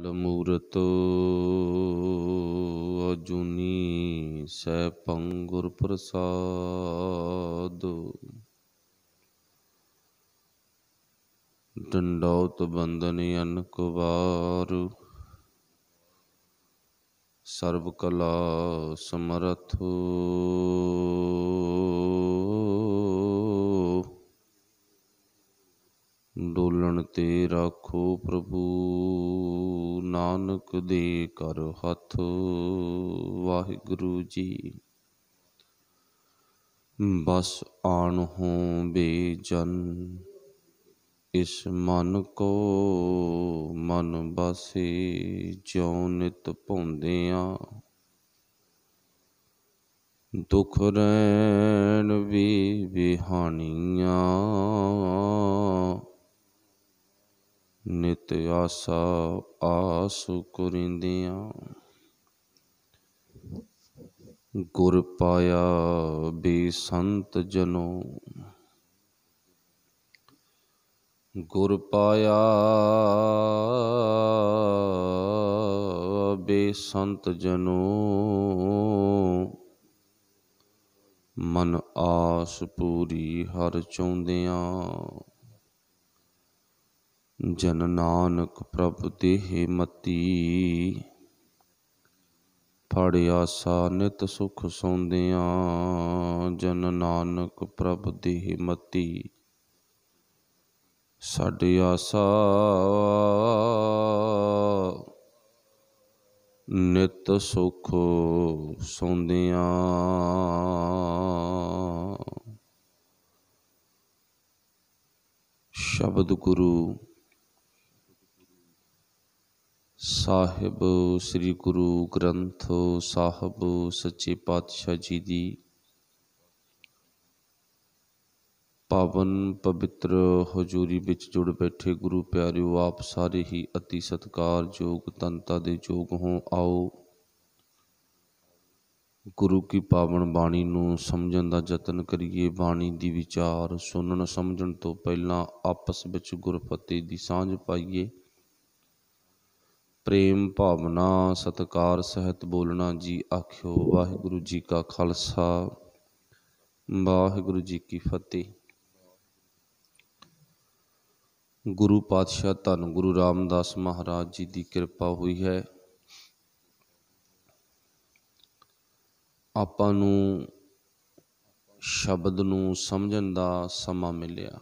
ਮੂਰਤ ਅਜੂਨੀ ਸੈਭੰ ਗੁਰ ਪ੍ਰਸਾਦ। ਡੰਡੌਤ ਬੰਦਨ ਅਨਕ ਵਾਰ, ਸਰਬ ਕਲਾ ਸਮਰਥ। ਡੋਲਣ ਤੇ ਰਾਖੋ ਪ੍ਰਭੂ, ਨਾਨਕ ਦੇ ਕਰ ਹੱਥ। ਵਾਹਿਗੁਰੂ ਜੀ। ਬਸ ਆਣਹੁ ਬੇਜਨ, ਇਸ ਮਨ ਕੋ ਮਨ ਬਾਸੇ। ਜਿਉ ਨਿਤ ਭਉਦਿਆਂ ਦੁਖ ਰੈਣ ਵੀ ਵਿਹਾਣੀਆਂ। ਨਿਤ ਆਸਾ ਆਸ ਕੁਰਿੰਦਿਆਂ, ਗੁਰ ਪਾਇਆ ਬੇਸੰਤ ਜਨੋ। ਗੁਰ ਪਾਇਆ ਬੇਸੰਤ ਜਨੋ, ਮਨ ਆਸ ਪੂਰੀ ਹਰ ਚਾਹੁੰਦਿਆਂ। ਜਨ ਨਾਨਕ ਪ੍ਰਭ ਦੇਹ ਮਤੀ, ਫੜ ਆਸਾ ਨਿਤ ਸੁਖ ਸੌਂਦਿਆਂ। ਜਨ ਨਾਨਕ ਪ੍ਰਭ ਦੇਹ ਮਤੀ, ਸਾਡੀ ਆਸਾ ਨਿਤ ਸੁਖ ਸੌਂਦਿਆਂ। ਸ਼ਬਦ ਗੁਰੂ ਸਾਹਿਬ ਸ੍ਰੀ ਗੁਰੂ ਗ੍ਰੰਥ ਸਾਹਿਬ ਸੱਚੇ ਪਾਤਸ਼ਾਹ ਜੀ ਦੀ ਪਾਵਨ ਪਵਿੱਤਰ ਹਜ਼ੂਰੀ ਵਿੱਚ ਜੁੜ ਬੈਠੇ ਗੁਰੂ ਪਿਆਰਿਓ, ਆਪ ਸਾਰੇ ਹੀ ਅਤੀ ਸਤਿਕਾਰਯੋਗ ਤਨਤਾ ਦੇ ਯੋਗ ਹੋ। ਆਓ ਗੁਰੂ ਕੀ ਪਾਵਨ ਬਾਣੀ ਨੂੰ ਸਮਝਣ ਦਾ ਯਤਨ ਕਰੀਏ। ਬਾਣੀ ਦੀ ਵਿਚਾਰ ਸੁਣਨ ਸਮਝਣ ਤੋਂ ਪਹਿਲਾਂ ਆਪਸ ਵਿੱਚ ਗੁਰਫਤਿਹ ਦੀ ਸਾਂਝ ਪਾਈਏ। ਪ੍ਰੇਮ ਭਾਵਨਾ ਸਤਿਕਾਰ ਸਹਿਤ ਬੋਲਣਾ ਜੀ ਆਖਿਓ। ਵਾਹਿਗੁਰੂ ਜੀ ਕਾ ਖਾਲਸਾ, ਵਾਹਿਗੁਰੂ ਜੀ ਕੀ ਫਤਿਹ। ਗੁਰੂ ਪਾਤਸ਼ਾਹ ਧੰਨ ਗੁਰੂ ਰਾਮਦਾਸ ਮਹਾਰਾਜ ਜੀ ਦੀ ਕਿਰਪਾ ਹੋਈ ਹੈ। ਆਪਾਂ ਨੂੰ ਸ਼ਬਦ ਨੂੰ ਸਮਝਣ ਦਾ ਸਮਾਂ ਮਿਲਿਆ।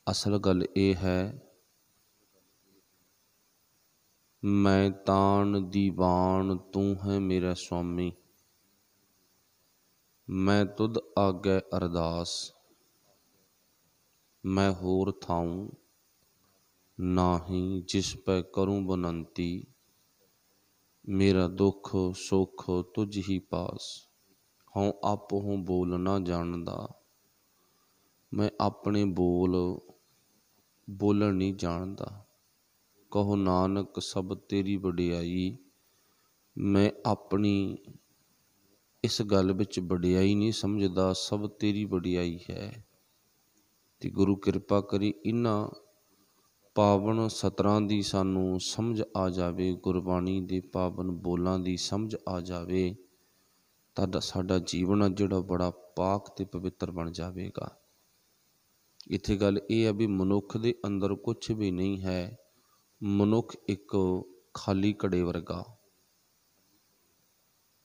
ਅਸਲ ਗੱਲ ਇਹ ਹੈ, ਮੈਂ ਤਾਣ ਦੀਵਾਨ ਤੂੰ ਹੈ ਮੇਰਾ ਸੁਆਮੀ। ਮੈਂ ਤੁਧ ਆਗੈ ਅਰਦਾਸ, ਮੈਂ ਹੋਰ ਥਾਉ ਨਾਹੀ ਜਿਸ ਪੈ ਕਰੂੰ ਬਨੰਤੀ। ਮੇਰਾ ਦੁੱਖ ਸੁੱਖ ਤੁਝ ਹੀ ਪਾਸ, ਹਉ ਆਪਹੁ ਬੋਲ ਨਾ ਜਾਣਦਾ। ਮੈਂ ਆਪਣੇ ਬੋਲਣ ਨਹੀਂ ਜਾਣਦਾ। ਕਹੋ ਨਾਨਕ ਸਭ ਤੇਰੀ ਵਡਿਆਈ। ਮੈਂ ਆਪਣੀ ਇਸ ਗੱਲ ਵਿੱਚ ਵਡਿਆਈ ਨਹੀਂ ਸਮਝਦਾ, ਸਭ ਤੇਰੀ ਵਡਿਆਈ ਹੈ। ਤੇ ਗੁਰੂ ਕਿਰਪਾ ਕਰੀ ਇਹਨਾਂ ਪਾਵਨ ਸਤਰਾਂ ਦੀ ਸਾਨੂੰ ਸਮਝ ਆ ਜਾਵੇ, ਗੁਰਬਾਣੀ ਦੇ ਪਾਵਨ ਬੋਲਾਂ ਦੀ ਸਮਝ ਆ ਜਾਵੇ, ਤਾਂ ਸਾਡਾ ਜੀਵਨ ਆ ਜਿਹੜਾ ਬੜਾ ਪਾਕ ਤੇ ਪਵਿੱਤਰ ਬਣ ਜਾਵੇਗਾ। ਇੱਥੇ ਗੱਲ ਇਹ ਹੈ ਵੀ ਮਨੁੱਖ ਦੇ ਅੰਦਰ ਕੁਛ ਵੀ ਨਹੀਂ ਹੈ। ਮਨੁੱਖ ਇੱਕ ਖਾਲੀ ਘੜੇ ਵਰਗਾ।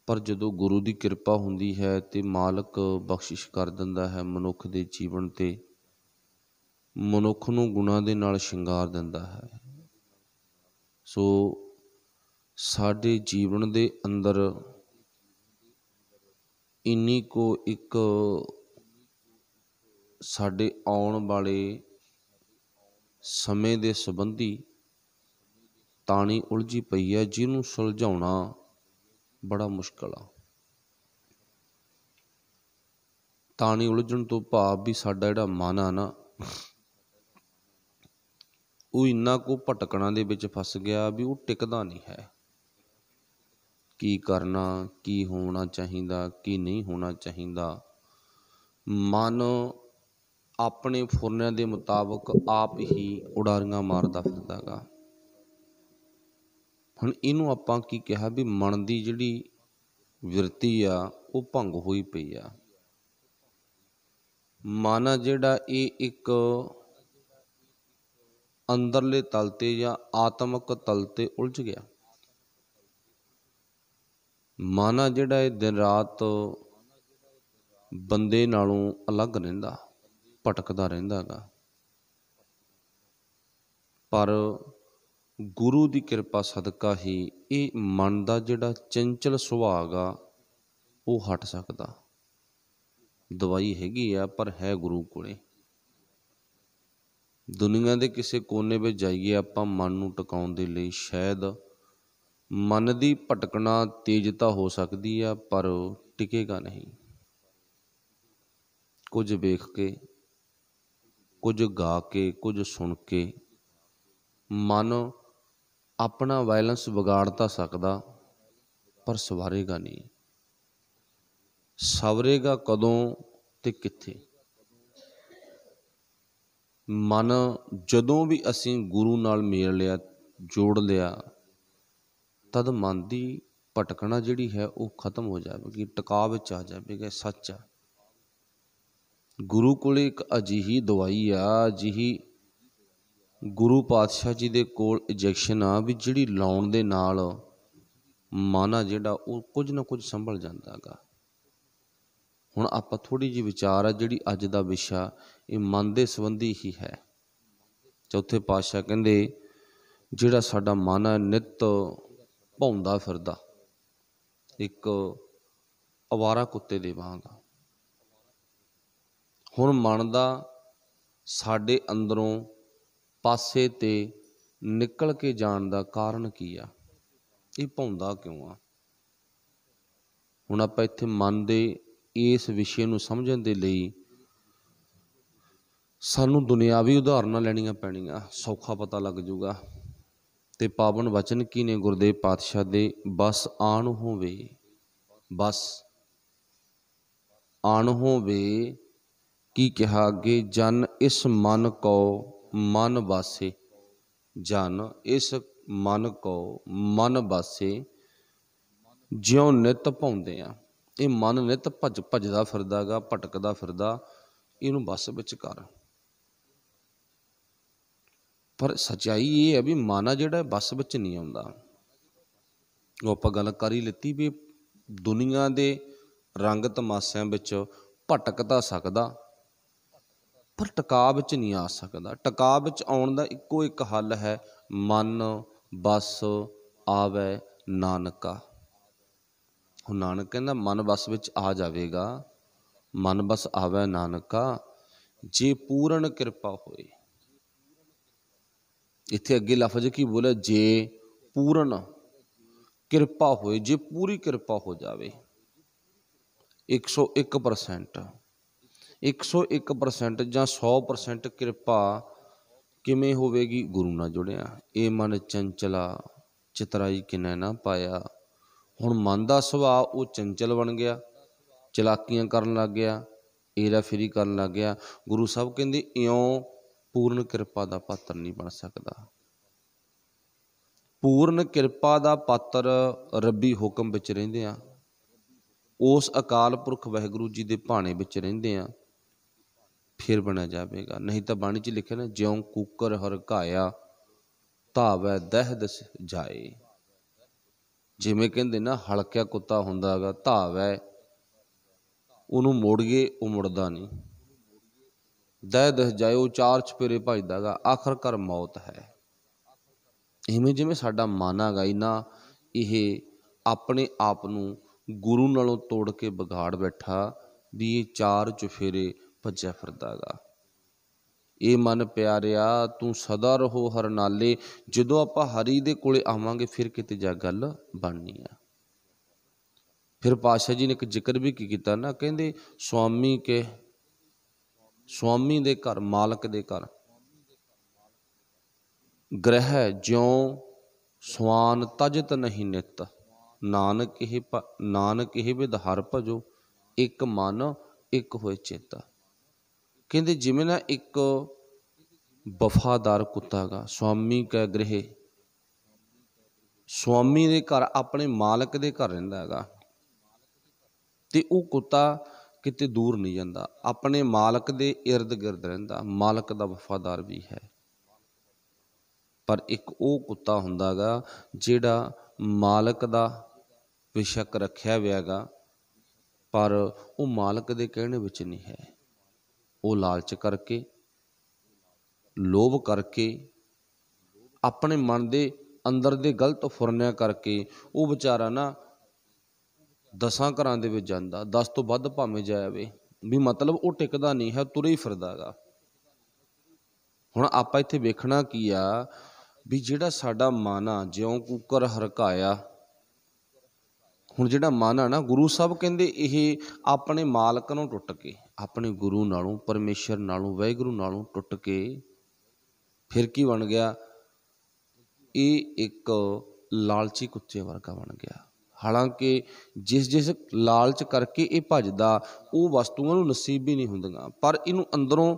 ਪਰ ਜਦੋਂ ਗੁਰੂ ਦੀ ਕਿਰਪਾ ਹੁੰਦੀ ਹੈ ਤੇ ਮਾਲਕ ਬਖਸ਼ਿਸ਼ ਕਰ ਦਿੰਦਾ ਹੈ ਮਨੁੱਖ ਦੇ ਜੀਵਨ ਤੇ, ਮਨੁੱਖ ਨੂੰ ਗੁਣਾਂ ਦੇ ਨਾਲ ਸ਼ਿੰਗਾਰ ਦਿੰਦਾ ਹੈ। ਸੋ ਸਾਡੇ ਜੀਵਨ ਦੇ ਅੰਦਰ ਇੰਨੀ ਕੁ ਇੱਕ ਸਾਡੇ ਆਉਣ ਵਾਲੇ ਸਮੇਂ ਦੇ ਸੰਬੰਧੀ ਤਾਣੀ ਉਲਝੀ ਪਈ ਹੈ, ਜਿਹਨੂੰ ਸੁਲਝਾਉਣਾ ਬੜਾ ਮੁਸ਼ਕਲ ਆ। ਤਾਣੀ ਉਲਝਣ ਤੋਂ ਭਾਵ ਵੀ ਸਾਡਾ ਜਿਹੜਾ ਮਨ ਆ ਨਾ, ਉਹ ਇੰਨਾ ਕੁ ਭਟਕਣਾ ਦੇ ਵਿੱਚ ਫਸ ਗਿਆ ਵੀ ਉਹ ਟਿਕਦਾ ਨਹੀਂ ਹੈ। ਕੀ ਕਰਨਾ, ਕੀ ਹੋਣਾ ਚਾਹੀਦਾ, ਕੀ ਨਹੀਂ ਹੋਣਾ ਚਾਹੀਦਾ। ਮਨ ਆਪਣੇ ਫੁਰਨਿਆਂ ਦੇ ਮੁਤਾਬਕ ਆਪ ਹੀ ਉਡਾਰੀਆਂ ਮਾਰਦਾ ਫਿਰਦਾ ਗਾ। ਹੁਣ ਇਹਨੂੰ ਆਪਾਂ ਕੀ ਕਿਹਾ ਵੀ ਮਨ ਦੀ ਜਿਹੜੀ ਵਿਰਤੀ ਆ ਉਹ ਭੰਗ ਹੋਈ ਪਈ ਆ। ਮਨ ਆ ਜਿਹੜਾ ਇਹ ਇੱਕ ਅੰਦਰਲੇ ਤਲ ਤੇ ਜਾਂ ਆਤਮਿਕ ਤਲ ਤੇ ਉਲਝ ਗਿਆ। ਮਨ ਆ ਜਿਹੜਾ ਇਹ ਦਿਨ ਰਾਤ ਬੰਦੇ ਨਾਲੋਂ ਅਲੱਗ ਰਹਿੰਦਾ, ਭਟਕਦਾ ਰਹਿੰਦਾ ਗਾ। ਪਰ ਗੁਰੂ ਦੀ ਕਿਰਪਾ ਸਦਕਾ ਹੀ ਇਹ ਮਨ ਦਾ ਜਿਹੜਾ ਚੰਚਲ ਸੁਭਾਅ ਗਾ ਉਹ ਹਟ ਸਕਦਾ। ਦਵਾਈ ਹੈਗੀ ਆ ਪਰ ਹੈ ਗੁਰੂ ਕੋਲੇ। ਦੁਨੀਆ ਦੇ ਕਿਸੇ ਕੋਨੇ ਵਿੱਚ ਜਾਈਏ ਆਪਾਂ ਮਨ ਨੂੰ ਟਿਕਾਉਣ ਦੇ ਲਈ, ਸ਼ਾਇਦ ਮਨ ਦੀ ਭਟਕਣਾ ਤੇਜ਼ ਤਾਂ ਹੋ ਸਕਦੀ ਆ ਪਰ ਟਿਕੇਗਾ ਨਹੀਂ। ਕੁਝ ਵੇਖ ਕੇ, ਕੁਝ ਗਾ ਕੇ, ਕੁਝ ਸੁਣ ਕੇ ਮਨ ਆਪਣਾ ਬੈਲੈਂਸ ਵਿਗਾੜ ਤਾਂ ਸਕਦਾ ਪਰ ਸਵਾਰੇਗਾ ਨਹੀਂ। ਸਵਰੇਗਾ ਕਦੋਂ ਤੇ ਕਿੱਥੇ? ਮਨ ਜਦੋਂ ਵੀ ਅਸੀਂ ਗੁਰੂ ਨਾਲ ਮੇਲ ਲਿਆ, ਜੋੜ ਲਿਆ, ਤਦ ਮਨ ਦੀ ਭਟਕਣਾ ਜਿਹੜੀ ਹੈ ਉਹ ਖਤਮ ਹੋ ਜਾਵੇਗੀ, ਟਿਕਾਅ ਵਿੱਚ ਆ ਜਾਵੇਗਾ। ਸੱਚ ਆ, ਗੁਰੂ ਕੋਲ ਇੱਕ ਅਜਿਹੀ ਦਵਾਈ ਆ, ਅਜਿਹੀ ਗੁਰੂ ਪਾਤਸ਼ਾਹ ਜੀ ਦੇ ਕੋਲ ਇੰਜੈਕਸ਼ਨ ਆ ਵੀ ਜਿਹੜੀ ਲਾਉਣ ਦੇ ਨਾਲ ਮਨ ਆ ਜਿਹੜਾ ਉਹ ਕੁਝ ਨਾ ਕੁਝ ਸੰਭਲ ਜਾਂਦਾ ਗਾ। ਹੁਣ ਆਪਾਂ ਥੋੜ੍ਹੀ ਜਿਹੀ ਵਿਚਾਰ ਆ ਜਿਹੜੀ ਅੱਜ ਦਾ ਵਿਸ਼ਾ ਇਹ ਮਨ ਦੇ ਸੰਬੰਧੀ ਹੀ ਹੈ। ਚੌਥੇ ਪਾਤਸ਼ਾਹ ਕਹਿੰਦੇ ਜਿਹੜਾ ਸਾਡਾ ਮਨ ਹੈ ਨਿੱਤ ਭੌਂਦਾ ਫਿਰਦਾ, ਇੱਕ ਅਵਾਰਾ ਕੁੱਤੇ ਦੇ ਵਾਂਗ। ਹੁਣ ਮਨ ਦਾ ਸਾਡੇ ਅੰਦਰੋਂ ਪਾਸੇ ਤੇ ਨਿਕਲ ਕੇ ਜਾਣ ਦਾ ਕਾਰਨ ਕੀ ਆ? ਇਹ ਭੌਂਦਾ ਕਿਉਂ ਆ? ਹੁਣ ਆਪਾਂ ਇੱਥੇ ਮਨ ਦੇ ਇਸ ਵਿਸ਼ੇ ਨੂੰ ਸਮਝਣ ਦੇ ਲਈ ਸਾਨੂੰ ਦੁਨਿਆਵੀ ਉਦਾਹਰਨਾਂ ਲੈਣੀਆਂ ਪੈਣੀਆਂ, ਸੌਖਾ ਪਤਾ ਲੱਗ ਜੂਗਾ। ਤੇ ਪਾਵਨ ਵਚਨ ਕੀ ਨੇ ਗੁਰਦੇਵ ਪਾਤਸ਼ਾਹ ਦੇ? ਬਸ ਆਣ ਹੋਵੇ, ਬਸ ਆਣ ਹੋਵੇ। ਕੀ ਕਿਹਾ ਅੱਗੇ? ਜਨ ਇਸ ਮਨ ਕੋ ਮਨ ਵਾਸੇ, ਜਨ ਇਸ ਮਨ ਕੋ ਮਨ ਵਾਸੇ, ਜਿਉਂ ਨਿਤ ਭੌਂਦੇ ਆ। ਇਹ ਮਨ ਨਿਤ ਭੱਜਦਾ ਫਿਰਦਾ ਗਾ, ਭਟਕਦਾ ਫਿਰਦਾ, ਇਹਨੂੰ ਬੱਸ ਵਿੱਚ ਕਰ। ਪਰ ਸੱਚਾਈ ਇਹ ਹੈ ਵੀ ਮਨ ਆ ਜਿਹੜਾ ਬੱਸ ਵਿੱਚ ਨਹੀਂ ਆਉਂਦਾ। ਉਹ ਆਪਾਂ ਗੱਲ ਕਰ ਹੀ ਲਿੱਤੀ ਵੀ ਦੁਨੀਆ ਦੇ ਰੰਗ ਤਮਾਸ਼ਿਆਂ ਵਿੱਚ ਭਟਕ ਤਾਂ ਸਕਦਾ ਪਰ ਟਿਕਾਅ ਵਿੱਚ ਨਹੀਂ ਆ ਸਕਦਾ। ਟਿਕਾਅ ਵਿੱਚ ਆਉਣ ਦਾ ਇੱਕੋ ਇੱਕ ਹੱਲ ਹੈ, ਮਨ ਬਸ ਆਵੈ ਨਾਨਕਾ। ਹੁਣ ਨਾਨਕ ਕਹਿੰਦਾ ਮਨ ਬਸ ਵਿੱਚ ਆ ਜਾਵੇਗਾ, ਮਨ ਬਸ ਆਵੈ ਨਾਨਕਾ, ਜੇ ਪੂਰਨ ਕਿਰਪਾ ਹੋਏ। ਇੱਥੇ ਅੱਗੇ ਲਫ਼ਜ਼ ਕੀ ਬੋਲਿਆ? ਜੇ ਪੂਰਨ ਕਿਰਪਾ ਹੋਏ, ਜੇ ਪੂਰੀ ਕਿਰਪਾ ਹੋ ਜਾਵੇ। 101%, 101% ਜਾਂ 100% ਕਿਰਪਾ ਕਿਵੇਂ ਹੋਵੇਗੀ? ਗੁਰੂ ਨਾਲ ਜੁੜਿਆ। ਇਹ ਮਨ ਚੰਚਲਾ ਚਿਤਰਾਈ ਕਿਨੈ ਨਾ ਪਾਇਆ। ਹੁਣ ਮਨ ਦਾ ਸੁਭਾਅ ਉਹ ਚੰਚਲ ਬਣ ਗਿਆ, ਚਲਾਕੀਆਂ ਕਰਨ ਲੱਗ ਗਿਆ, ਏਰਾ ਫੇਰੀ ਕਰਨ ਲੱਗ ਗਿਆ। ਗੁਰੂ ਸਾਹਿਬ ਕਹਿੰਦੇ ਇਉਂ ਪੂਰਨ ਕਿਰਪਾ ਦਾ ਪਾਤਰ ਨਹੀਂ ਬਣ ਸਕਦਾ। ਪੂਰਨ ਕਿਰਪਾ ਦਾ ਪਾਤਰ ਰੱਬੀ ਹੁਕਮ ਵਿੱਚ ਰਹਿੰਦੇ ਆ, ਉਸ ਅਕਾਲ ਪੁਰਖ ਵਾਹਿਗੁਰੂ ਜੀ ਦੇ ਭਾਣੇ ਵਿੱਚ ਰਹਿੰਦੇ ਆ, ਫਿਰ ਬਣਿਆ ਜਾਵੇਗਾ। ਨਹੀਂ ਤਾਂ ਬਾਣੀ 'ਚ ਲਿਖਿਆ ਨਾ, ਜਿਉਂ ਕੂਕਰ ਹਰਕਾਇਆ ਧਾਵੈ ਦਹਿ ਦਸ ਜਾਏ। ਜਿਵੇਂ ਕਹਿੰਦੇ ਨਾ ਹਲਕਿਆ ਕੁੱਤਾ ਹੁੰਦਾ ਹੈਗਾ, ਧਾਵੈ, ਉਹਨੂੰ ਮੋੜੀਏ ਉਹ ਮੁੜਦਾ ਨਹੀਂ, ਦਹਿ ਦਸ ਜਾਏ ਉਹ ਚਾਰ ਚੁਫੇਰੇ ਭੱਜਦਾ ਗਾ, ਆਖਰਕਾਰ ਮੌਤ ਹੈ। ਇਵੇਂ ਜਿਵੇਂ ਸਾਡਾ ਮਨ ਹੈਗਾ ਨਾ, ਇਹ ਆਪਣੇ ਆਪ ਨੂੰ ਗੁਰੂ ਨਾਲੋਂ ਤੋੜ ਕੇ ਵਿਗਾੜ ਬੈਠਾ ਵੀ ਇਹ ਚਾਰ ਚੁਫੇਰੇ ਭੱਜਿਆ ਫਿਰਦਾ ਗਾ। ਇਹ ਮਨ ਪਿਆਰਿਆ ਤੂੰ ਸਦਾ ਰਹੋ ਹਰ ਨਾਲੇ। ਜਦੋਂ ਆਪਾਂ ਹਰੀ ਦੇ ਕੋਲੇ ਆਵਾਂਗੇ ਫਿਰ ਕਿਤੇ ਜਾ ਗੱਲ ਬਣਨੀ ਆ। ਫਿਰ ਪਾਤਸ਼ਾਹ ਜੀ ਨੇ ਇੱਕ ਜ਼ਿਕਰ ਵੀ ਕੀ ਕੀਤਾ ਨਾ, ਕਹਿੰਦੇ ਸੁਆਮੀ ਦੇ ਘਰ, ਮਾਲਕ ਦੇ ਘਰ ਗ੍ਰਹਿ ਜਿਉਂ ਸਵਾਨ ਤਜਤ ਨਹੀਂ ਨਿਤ, ਨਾਨਕ ਇਹ ਵਿਦ ਹਰ ਭਜੋ, ਇੱਕ ਮਨ ਇੱਕ ਹੋਏ ਚੇਤਾ। ਕਹਿੰਦੇ ਜਿਵੇਂ ਨਾ ਇੱਕ ਵਫਾਦਾਰ ਕੁੱਤਾ ਗਾ, ਸੁਆਮੀ ਕੈ ਗ੍ਰਹਿ, स्वामी के घर अपने मालक के घर रहिंदा हैगा ते वो कुत्ता किते दूर नहीं जाता, अपने मालक के इर्द गिर्द रहिंदा, मालक का वफादार भी है। पर एक वो कुत्ता हुंदा गा जिहड़ा मालक का बेशक रखिया हुआ गा पर वो मालक के कहने विच नहीं है। वो लालच करके, लोभ करके, अपने मन के अंदर दे गलत फुरनिया करके वो बेचारा ना 10 घरां दे विच जांदा, 10 तो वध भावें जावे भी, मतलब वो टिकदा नहीं है, तुरे ही फिरदा गा। हुण आपां इत्थे वेखना की आ भी जिहड़ा साडा मन आ, ज्यों कूकर हरकाया। हुण जिहड़ा मन आ ना, गुरु साहब कहंदे इह अपने मालक नूं टुट के, अपने गुरु नालों, परमेश्वर नालों, वाहिगुरू नालों टुट के फिर की बन गया, ये एक लालची कुत्ते वर्गा बन गया। हालांकि जिस जिस लालच करके ये भजदा वो वस्तुआं नूं नसीब भी नहीं हुंदियां, पर इनू अंदरों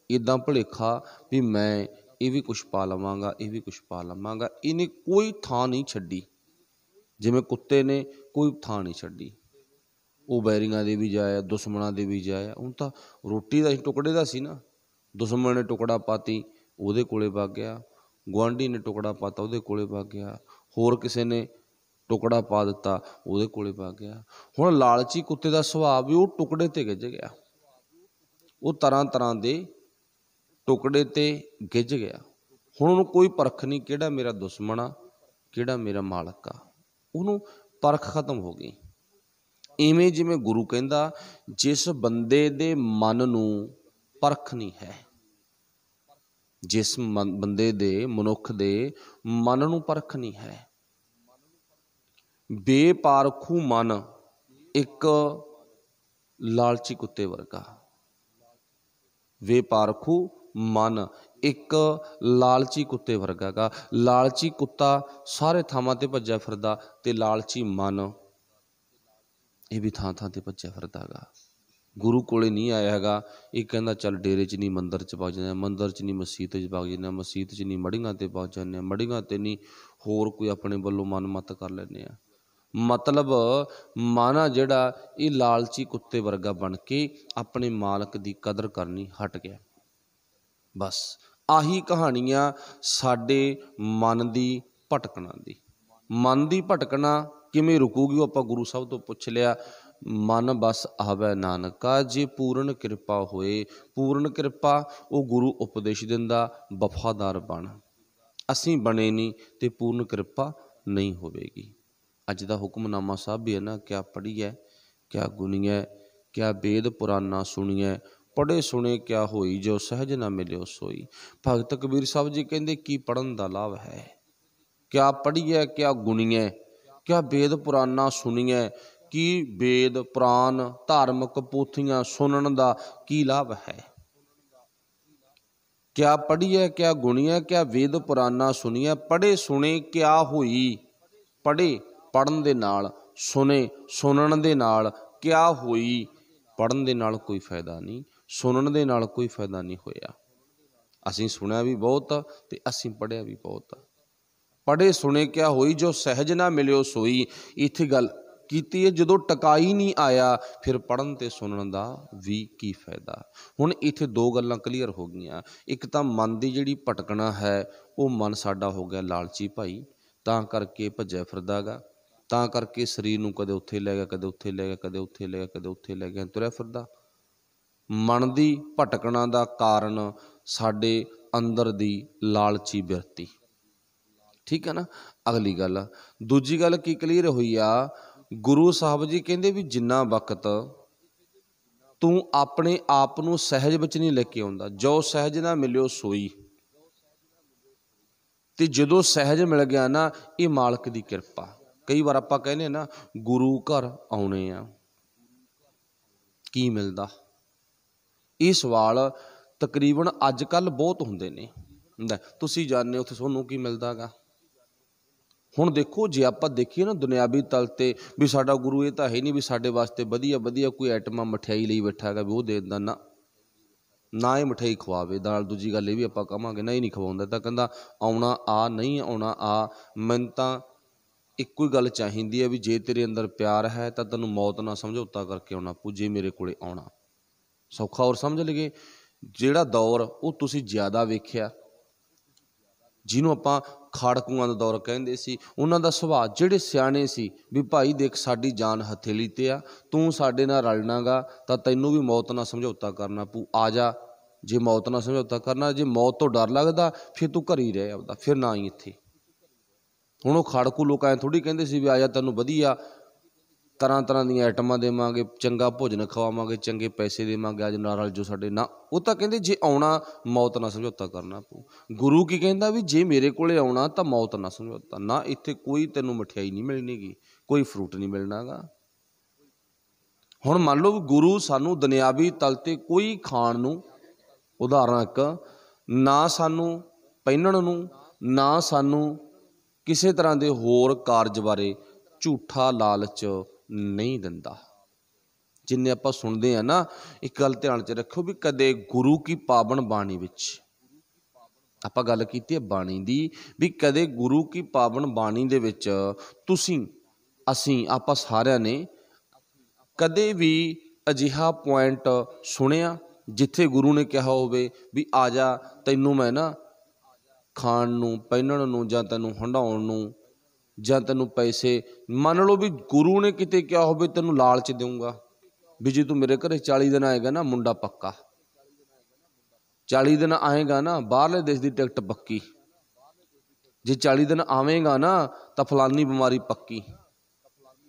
इदां भुलेखा भी मैं ये भी कुछ पा लवांगा, ये भी कुछ पा लवांगा। इन्हें कोई थां नहीं छड्डी, जिवें कुत्ते ने कोई थां नहीं छड्डी। वो बैरियां दे भी जाए, दुश्मनां दे भी जाए। हुण तां रोटी दा टुकड़े दा सी ना, दुश्मन ने टुकड़ा पाती उहदे कोले वग गया, गुआंढी ने टुकड़ा पाता उहदे कोले वग गया, होर किसी ने टुकड़ा पा दिता उहदे कोले वग गया। हुण लालची कुत्ते दा सुभाव भी वो टुकड़े ते गिज गया, वो तरह तरह दे टुकड़े ते गिज गया। हुण उहनूं कोई परख नहीं किहड़ा मेरा दुश्मन आ, किहड़ा मेरा मालक आ, उहनूं परख खत्म हो गई। इवें जिवें गुरु कहंदा जिस बंदे दे मन नूं परख नहीं है, जिस बंदे दे मनुख दे मन नूं परख नहीं है, बेपारखू मन एक लालची कुत्ते वर्गा, बेपारखू मन एक लालची कुत्ते वर्गा गा। लालची कुत्ता सारे थावां ते भज्या फिरदा ते लालची मन ये भी थां थां ते भज्या फिरदा गा। गुरु कोले नहीं आया हैगा, ये कहंदा चल डेरे च नहीं मंदिर च वग जाने, मंदिर च नहीं मसीत च वग जाने, मसीत च नहीं मड़ियां ते वग जाने, मड़ियां ते नहीं होर कोई अपने वल्लों मन मत कर लैने आ। मतलब मन आ जिहड़ा ये लालची कुत्ते वर्गा बन के अपने मालक की कदर करनी हट गया। बस आही कहानियां साडे मन की भटकना दी। मन की भटकना किवें रुकूगी, आपां गुरु साहब तो पुछ लिया। मन बस आवे नानका जे पूर्ण कृपा होए। पूर्ण कृपा वो गुरु उपदेश दिंदा, वफादार बन। असीं बने नहीं तो पूर्ण कृपा नहीं होवेगी। अज दा हुक्मनामा साहब भी है ना, क्या पढ़िए क्या गुनिए, क्या वेद पुराना सुनिए, पढ़े सुने क्या होई, जो सहज ना मिले सोई। भगत कबीर साहब जी कहंदे की पढ़न दा लाभ है, क्या पढ़िए क्या गुनिए, क्या वेद पुराना सुनिए, कि वेद पुराण धार्मिक पोथियां सुनन दा की लाभ है। क्या पढ़िए क्या गुनिए, क्या वेद पुराना सुनिए, पढ़े सुने क्या होई। पढ़े पढ़न दे नाल, सुने सुनन दे नाल क्या होई। पढ़न दे नाल कोई फायदा नहीं, सुनन दे नाल कोई फायदा नहीं होया। असीं सुनिया भी बहुत ते असीं पढ़िया भी बहुत। पढ़े सुने क्या होई, जो सहज ना मिलियो सोई। इत्थे गल कीती है, जदों टकाई नहीं आया फिर पढ़न ते सुनन दा भी की फायदा। हुण इत्थे दो गल्लां क्लीयर हो गईयां। एक तां मन दी जिहड़ी भटकना है वो मन साडा हो गया लालची भाई, तां करके भज्जिया फिरदा गा, तां करके शरीर नूं कदे उत्थे लै गया, कदे उत्थे लै गया, कदे उत्थे लै गया, कदे उत्थे लै गया, तुरिया फिरदा। मन दी भटकना दा कारण साडे अंदर दी लालची बिरती। ठीक है ना। अगली गल दूजी गल की क्लीयर हुई आ, गुरु साहब जी कहंदे भी जिन्ना वक्त तू अपने आप नूं सहज विच नहीं लेके आउंदा, जो सहज ना मिलियो सोई। ते जदों सहज मिल गया ना, ये मालक दी किरपा। कई बार आपां कहने ना गुरु घर आउणे आ, की मिलदा? ये सवाल तकरीबन अजकल बहुत हुंदे ने। तुसीं जाणदे हो उत्थे तुहानूं की मिलदा गा? हुण देखो जे आपां देखीए ना दुनियावी तल ते भी साडा गुरु ये तां है नहीं भी साडे वास्ते वधिया वधिया कोई आइटमां मठियाई लई बैठा हैगा भी वो दे दिंदा, ना ही मिठाई खवावे। नाल दूजी गल ये भी आपां कहांगे नहीं खवाउंदा, तां कहंदा आउणा आ, नहीं आउणा आ, मैनूं तां ਇੱਕੋ ਹੀ ਗੱਲ ਚਾਹੀਦੀ ਹੈ ਵੀ ਜੇ ਤੇਰੇ ਅੰਦਰ ਪਿਆਰ ਹੈ ਤਾਂ ਤੈਨੂੰ ਮੌਤ ਨਾਲ ਸਮਝੌਤਾ ਕਰਕੇ ਆਉਣਾ ਪਊ ਜੇ ਮੇਰੇ ਕੋਲੇ ਆਉਣਾ। ਸੌਖਾ ਹੋਰ ਸਮਝ ਲਈਏ, ਜਿਹੜਾ ਦੌਰ ਉਹ ਤੁਸੀਂ ਜ਼ਿਆਦਾ ਵੇਖਿਆ, ਜਿਹਨੂੰ ਆਪਾਂ ਖਾੜਕੂਆਂ ਦਾ ਦੌਰ ਕਹਿੰਦੇ ਸੀ, ਉਹਨਾਂ ਦਾ ਸੁਭਾਅ ਜਿਹੜੇ ਸਿਆਣੇ ਸੀ ਵੀ ਭਾਈ ਦੇਖ ਸਾਡੀ ਜਾਨ ਹਥੇਲੀ ਤੇ ਆ, ਤੂੰ ਸਾਡੇ ਨਾਲ ਰਲਣਾਗਾ ਤਾਂ ਤੈਨੂੰ ਵੀ ਮੌਤ ਨਾਲ ਸਮਝੌਤਾ ਕਰਨਾ ਪਊ, ਆ ਜਾ। ਜੇ ਮੌਤ ਨਾਲ ਸਮਝੌਤਾ ਕਰਨਾ, ਜੇ ਮੌਤ ਤੋਂ ਡਰ ਲੱਗਦਾ ਫਿਰ ਤੂੰ ਘਰ ਹੀ ਰਹਿ ਆਪਦਾ, ਫਿਰ ਨਾ ਹੀ ਇੱਥੇ। ਹੁਣ ਉਹ ਖਾੜਕੂ ਲੋਕ ਐਂ ਥੋੜ੍ਹੀ ਕਹਿੰਦੇ ਸੀ ਵੀ ਆ ਜਾ ਤੈਨੂੰ ਵਧੀਆ ਤਰ੍ਹਾਂ ਤਰ੍ਹਾਂ ਦੀਆਂ ਆਈਟਮਾਂ ਦੇਵਾਂਗੇ, ਚੰਗਾ ਭੋਜਨ ਖਵਾਵਾਂਗੇ, ਚੰਗੇ ਪੈਸੇ ਦੇਵਾਂਗੇ, ਅੱਜ ਨਾਲ ਰਲ ਜੋ ਸਾਡੇ ਨਾ। ਉਹ ਤਾਂ ਕਹਿੰਦੇ ਜੇ ਆਉਣਾ ਮੌਤ ਨਾਲ ਸਮਝੌਤਾ ਕਰਨਾ ਪਊ। ਗੁਰੂ ਕੀ ਕਹਿੰਦਾ ਵੀ ਜੇ ਮੇਰੇ ਕੋਲੇ ਆਉਣਾ ਤਾਂ ਮੌਤ ਨਾਲ ਸਮਝੌਤਾ ਨਾ, ਇੱਥੇ ਕੋਈ ਤੈਨੂੰ ਮਠਿਆਈ ਨਹੀਂ ਮਿਲਣੀ ਗੀ, ਕੋਈ ਫਰੂਟ ਨਹੀਂ ਮਿਲਣਾ ਗਾ। ਹੁਣ ਮੰਨ ਲਓ ਵੀ ਗੁਰੂ ਸਾਨੂੰ ਦੁਨਿਆਵੀ ਤਲ ਤੇ ਕੋਈ ਖਾਣ ਨੂੰ, ਉਦਾਹਰਨ ਇੱਕ, ਨਾ ਸਾਨੂੰ ਪਹਿਨਣ ਨੂੰ, ਨਾ ਸਾਨੂੰ ਕਿਸੇ ਤਰ੍ਹਾਂ ਦੇ ਹੋਰ ਕਾਰਜ ਬਾਰੇ ਝੂਠਾ ਲਾਲਚ ਨਹੀਂ ਦਿੰਦਾ। ਜਿੰਨੇ ਆਪਾਂ ਸੁਣਦੇ ਹਾਂ ਨਾ, ਇੱਕ ਗੱਲ ਧਿਆਨ 'ਚ ਰੱਖੋ ਵੀ ਕਦੇ ਗੁਰੂ ਕੀ ਪਾਵਨ ਬਾਣੀ ਵਿੱਚ, ਆਪਾਂ ਗੱਲ ਕੀਤੀ ਹੈ ਬਾਣੀ ਦੀ, ਵੀ ਕਦੇ ਗੁਰੂ ਕੀ ਪਾਵਨ ਬਾਣੀ ਦੇ ਵਿੱਚ ਤੁਸੀਂ, ਅਸੀਂ, ਆਪਾਂ ਸਾਰਿਆਂ ਨੇ ਕਦੇ ਵੀ ਅਜਿਹਾ ਪੁਆਇੰਟ ਸੁਣਿਆ ਜਿੱਥੇ ਗੁਰੂ ਨੇ ਕਿਹਾ ਹੋਵੇ ਵੀ ਆ ਜਾ ਤੈਨੂੰ ਮੈਂ ਨਾ ਖਾਣ ਨੂੰ, ਪਹਿਨਣ ਨੂੰ, ਜਾਂ ਤੈਨੂੰ ਹੰਡਾਉਣ ਨੂੰ, ਜਾਂ ਤੈਨੂੰ ਪੈਸੇ, ਮੰਨ ਲਓ ਵੀ ਗੁਰੂ ਨੇ ਕਿਤੇ ਕਿਹਾ ਹੋਵੇ ਤੈਨੂੰ ਲਾਲਚ ਦੇਊਂਗਾ ਵੀ ਜੇ ਤੂੰ ਮੇਰੇ ਘਰੇ 40 ਦਿਨ ਆਏਗਾ ਨਾ ਮੁੰਡਾ ਪੱਕਾ, 40 ਦਿਨ ਆਏਗਾ ਨਾ ਬਾਹਰਲੇ ਦੇਸ਼ ਦੀ ਟਿਕਟ ਪੱਕੀ, ਜੇ 40 ਦਿਨ ਆਵੇਂਗਾ ਨਾ ਤਾਂ ਫਲਾਨੀ ਬਿਮਾਰੀ ਪੱਕੀ,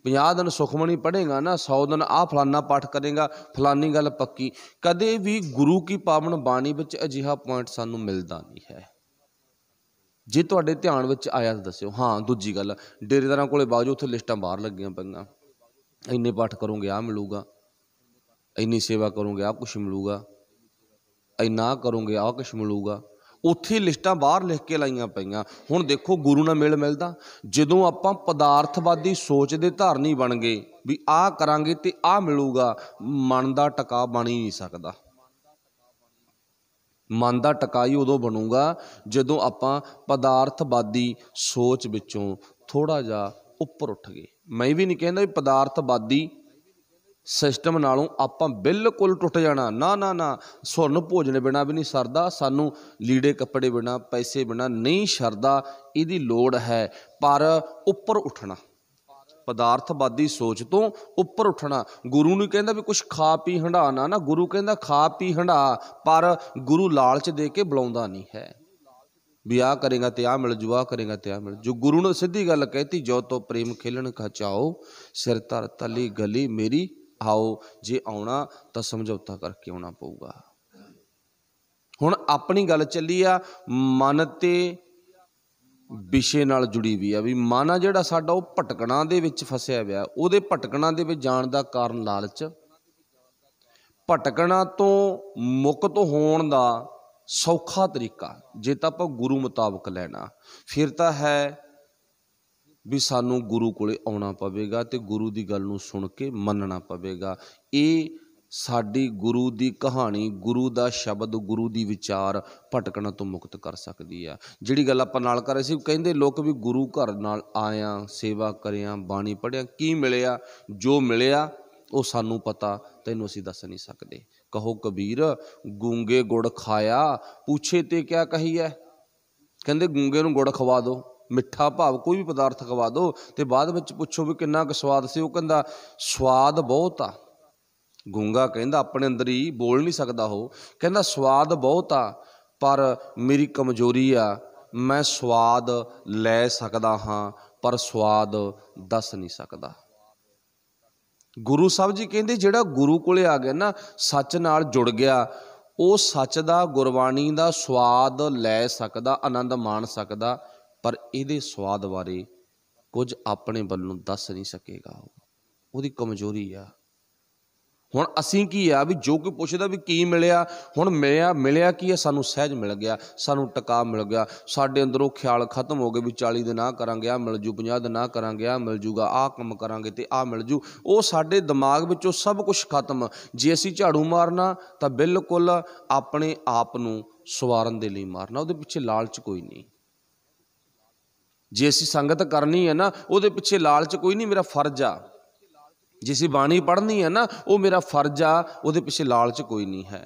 50 ਦਿਨ ਸੁਖਮਣੀ ਪੜ੍ਹੇਗਾ ਨਾ, 100 ਦਿਨ ਆਹ ਫਲਾਨਾ ਪਾਠ ਕਰੇਗਾ, ਫਲਾਨੀ ਗੱਲ ਪੱਕੀ। ਕਦੇ ਵੀ ਗੁਰੂ ਕੀ ਪਾਵਨ ਬਾਣੀ ਵਿੱਚ ਅਜਿਹਾ ਪੁਆਇੰਟ ਸਾਨੂੰ ਮਿਲਦਾ ਨਹੀਂ ਹੈ। ਜੇ ਤੁਹਾਡੇ ਧਿਆਨ ਵਿੱਚ ਆਇਆ ਤਾਂ ਦੱਸਿਓ। ਹਾਂ, ਦੂਜੀ ਗੱਲ, ਡੇਰੇਦਾਰਾਂ ਕੋਲੇ ਬਾਜੋ, ਉੱਥੇ ਲਿਸਟਾਂ ਬਾਹਰ ਲੱਗੀਆਂ ਪਈਆਂ, ਇੰਨੇ ਪਾਠ ਕਰੋਗੇ ਆਹ ਮਿਲੂਗਾ, ਇੰਨੀ ਸੇਵਾ ਕਰੋਗੇ ਆਹ ਕੁਛ ਮਿਲੂਗਾ, ਇੰਨਾ ਕਰੋਗੇ ਆਹ ਕੁਛ ਮਿਲੂਗਾ। ਉੱਥੇ ਲਿਸਟਾਂ ਬਾਹਰ ਲਿਖ ਕੇ ਲਾਈਆਂ ਪਈਆਂ। ਹੁਣ ਦੇਖੋ ਗੁਰੂ ਨਾਲ ਮੇਲ ਮਿਲਦਾ ਜਦੋਂ ਆਪਾਂ ਪਦਾਰਥਵਾਦੀ ਸੋਚ ਦੇ ਧਾਰਨੀ ਬਣ ਗਏ ਵੀ ਆਹ ਕਰਾਂਗੇ ਤੇ ਆਹ ਮਿਲੂਗਾ। ਮਨ ਦਾ ਟਿਕਾ ਬਣ ਹੀ ਨਹੀਂ ਸਕਦਾ। ਮਨ ਦਾ ਟਿਕਾ ਹੀ ਉਦੋਂ ਬਣੂਗਾ ਜਦੋਂ ਆਪਾਂ ਪਦਾਰਥਵਾਦੀ ਸੋਚ ਵਿੱਚੋਂ ਥੋੜ੍ਹਾ ਜਿਹਾ ਉੱਪਰ ਉੱਠ ਗਏ। ਮੈਂ ਵੀ ਨਹੀਂ ਕਹਿੰਦਾ ਵੀ ਪਦਾਰਥਵਾਦੀ ਸਿਸਟਮ ਨਾਲੋਂ ਆਪਾਂ ਬਿਲਕੁਲ ਟੁੱਟ ਜਾਣਾ, ਨਾ ਨਾ ਨਾ। ਸੁਰਨ ਭੋਜਨ ਬਿਨਾਂ ਵੀ ਨਹੀਂ ਸਰਦਾ, ਸਾਨੂੰ ਲੀੜੇ ਕੱਪੜੇ ਬਿਨਾਂ, ਪੈਸੇ ਬਿਨਾਂ ਨਹੀਂ ਸਰਦਾ। ਇਹਦੀ ਲੋੜ ਹੈ, ਪਰ ਉੱਪਰ ਉੱਠਣਾ, ਪਦਾਰਥਵਾਦੀ ਸੋਚ ਤੋਂ ਉੱਪਰ ਉੱਠਣਾ। ਗੁਰੂ ਨੂੰ ਕਹਿੰਦਾ ਵੀ ਕੁਛ ਖਾ ਪੀ ਹੰਢਾ ਨਾ, ਗੁਰੂ ਕਹਿੰਦਾ ਖਾ ਪੀ ਹੰਢਾ, ਪਰ ਗੁਰੂ ਲਾਲਚ ਦੇ ਕੇ ਬੁਲਾਉਂਦਾ ਨਹੀਂ ਹੈ ਵੀ ਆਹ ਕਰੇਗਾ ਤੇ ਆਹ ਮਿਲ ਜੂ, ਆਹ ਕਰੇਗਾ ਤੇ ਆਹ ਮਿਲ ਜੂ। ਗੁਰੂ ਨੇ ਸਿੱਧੀ ਗੱਲ ਕਹਿਤੀ, ਜੋ ਤੋ ਪ੍ਰੇਮ ਖੇਲਣ ਕਾ ਚਾਓ, ਸਿਰ ਧਰ ਤਲੀ ਗਲੀ ਮੇਰੀ ਆਓ। ਜੇ ਆਉਣਾ ਤਾਂ ਸਮਝੌਤਾ ਕਰਕੇ ਆਉਣਾ ਪਊਗਾ। ਹੁਣ ਆਪਣੀ ਗੱਲ ਚੱਲੀ ਆ ਮਨ ਤੇ ਵਿਸ਼ੇ ਨਾਲ ਜੁੜੀ ਵੀ ਆ, ਵੀ ਮਨ ਆ ਜਿਹੜਾ ਸਾਡਾ ਉਹ ਭਟਕਣਾ ਦੇ ਵਿੱਚ ਫਸਿਆ ਹੋਇਆ। ਉਹਦੇ ਭਟਕਣਾ ਦੇ ਵਿੱਚ ਜਾਣ ਦਾ ਕਾਰਨ ਲਾਲਚ। ਭਟਕਣਾ ਤੋਂ ਮੁਕਤ ਹੋਣ ਦਾ ਸੌਖਾ ਤਰੀਕਾ ਜੇ ਤਾਂ ਆਪਾਂ ਗੁਰੂ ਮੁਤਾਬਕ ਲੈਣਾ, ਫਿਰ ਤਾਂ ਹੈ ਵੀ ਸਾਨੂੰ ਗੁਰੂ ਕੋਲੇ ਆਉਣਾ ਪਵੇਗਾ ਤੇ ਗੁਰੂ ਦੀ ਗੱਲ ਨੂੰ ਸੁਣ ਕੇ ਮੰਨਣਾ ਪਵੇਗਾ। ਇਹ ਸਾਡੀ ਗੁਰੂ ਦੀ ਕਹਾਣੀ, ਗੁਰੂ ਦਾ ਸ਼ਬਦ, ਗੁਰੂ ਦੀ ਵਿਚਾਰ ਭਟਕਣਾ ਤੋਂ ਮੁਕਤ ਕਰ ਸਕਦੀ ਆ। ਜਿਹੜੀ ਗੱਲ ਆਪਾਂ ਨਾਲ ਕਰ ਰਹੇ ਸੀ, ਕਹਿੰਦੇ ਲੋਕ ਵੀ ਗੁਰੂ ਘਰ ਨਾਲ ਆਇਆ, ਸੇਵਾ ਕਰਿਆ, ਬਾਣੀ ਪੜ੍ਹਿਆ, ਕੀ ਮਿਲਿਆ? ਜੋ ਮਿਲਿਆ ਉਹ ਸਾਨੂੰ ਪਤਾ, ਤੈਨੂੰ ਅਸੀਂ ਦੱਸ ਨਹੀਂ ਸਕਦੇ। ਕਹੋ ਕਬੀਰ ਗੂੰਗੇ ਗੁੜ ਖਾਇਆ, ਪੁੱਛੇ ਤੇ ਕਿਆ ਕਹੀਐ। ਕਹਿੰਦੇ ਗੂੰਗੇ ਨੂੰ ਗੁੜ ਖਵਾ ਦਿਓ, ਮਿੱਠਾ ਭਾਵ ਕੋਈ ਵੀ ਪਦਾਰਥ ਖਵਾ ਦਿਓ ਤੇ ਬਾਅਦ ਵਿੱਚ ਪੁੱਛੋ ਵੀ ਕਿੰਨਾ ਕੁ ਸਵਾਦ ਸੀ। ਉਹ ਕਹਿੰਦਾ ਸਵਾਦ ਬਹੁਤ ਆ। ਗੂੰਗਾ ਕਹਿੰਦਾ ਆਪਣੇ ਅੰਦਰ ਹੀ ਬੋਲ ਨਹੀਂ ਸਕਦਾ। ਉਹ ਕਹਿੰਦਾ ਸਵਾਦ ਬਹੁਤ ਆ, ਪਰ ਮੇਰੀ ਕਮਜ਼ੋਰੀ ਆ, ਮੈਂ ਸਵਾਦ ਲੈ ਸਕਦਾ ਹਾਂ ਪਰ ਸਵਾਦ ਦੱਸ ਨਹੀਂ ਸਕਦਾ। ਗੁਰੂ ਸਾਹਿਬ ਜੀ ਕਹਿੰਦੇ ਜਿਹੜਾ ਗੁਰੂ ਕੋਲੇ ਆ ਗਿਆ ਨਾ, ਸੱਚ ਨਾਲ ਜੁੜ ਗਿਆ, ਉਹ ਸੱਚ ਦਾ, ਗੁਰਬਾਣੀ ਦਾ ਸਵਾਦ ਲੈ ਸਕਦਾ, ਆਨੰਦ ਮਾਣ ਸਕਦਾ, ਪਰ ਇਹਦੇ ਸਵਾਦ ਬਾਰੇ ਕੁਝ ਆਪਣੇ ਵੱਲੋਂ ਦੱਸ ਨਹੀਂ ਸਕੇਗਾ। ਉਹਦੀ ਕਮਜ਼ੋਰੀ ਆ। ਹੁਣ ਅਸੀਂ ਕੀ ਆ ਵੀ ਜੋ ਕੋਈ ਪੁੱਛਦਾ ਵੀ ਕੀ ਮਿਲਿਆ, ਹੁਣ ਮਿਲਿਆ ਕੀ ਆ? ਸਾਨੂੰ ਸਹਿਜ ਮਿਲ ਗਿਆ, ਸਾਨੂੰ ਟਿਕਾ ਮਿਲ ਗਿਆ। ਸਾਡੇ ਅੰਦਰੋਂ ਖਿਆਲ ਖਤਮ ਹੋ ਗਏ ਵੀ 40 ਦਿਨ ਆਹ ਕਰਾਂਗੇ ਆਹ ਮਿਲ ਜੂ, 50 ਦਿਨ ਆਹ ਕਰਾਂਗੇ ਆਹ ਮਿਲ ਜੂਗਾ, ਆਹ ਕੰਮ ਕਰਾਂਗੇ ਤੇ ਆਹ ਮਿਲ ਜੂ। ਉਹ ਸਾਡੇ ਦਿਮਾਗ ਵਿੱਚੋਂ ਸਭ ਕੁਛ ਖਤਮ। ਜੇ ਅਸੀਂ ਝਾੜੂ ਮਾਰਨਾ ਤਾਂ ਬਿਲਕੁਲ ਆਪਣੇ ਆਪ ਨੂੰ ਸਵਾਰਨ ਦੇ ਲਈ ਮਾਰਨਾ, ਉਹਦੇ ਪਿੱਛੇ ਲਾਲਚ ਕੋਈ ਨਹੀਂ। जे असी संगत करनी है ना, उहदे पिछे लालच कोई नहीं, मेरा फर्ज आ। जे असी बाणी पढ़नी है ना, वो मेरा फर्ज आ, उहदे पिछे लालच कोई नहीं है।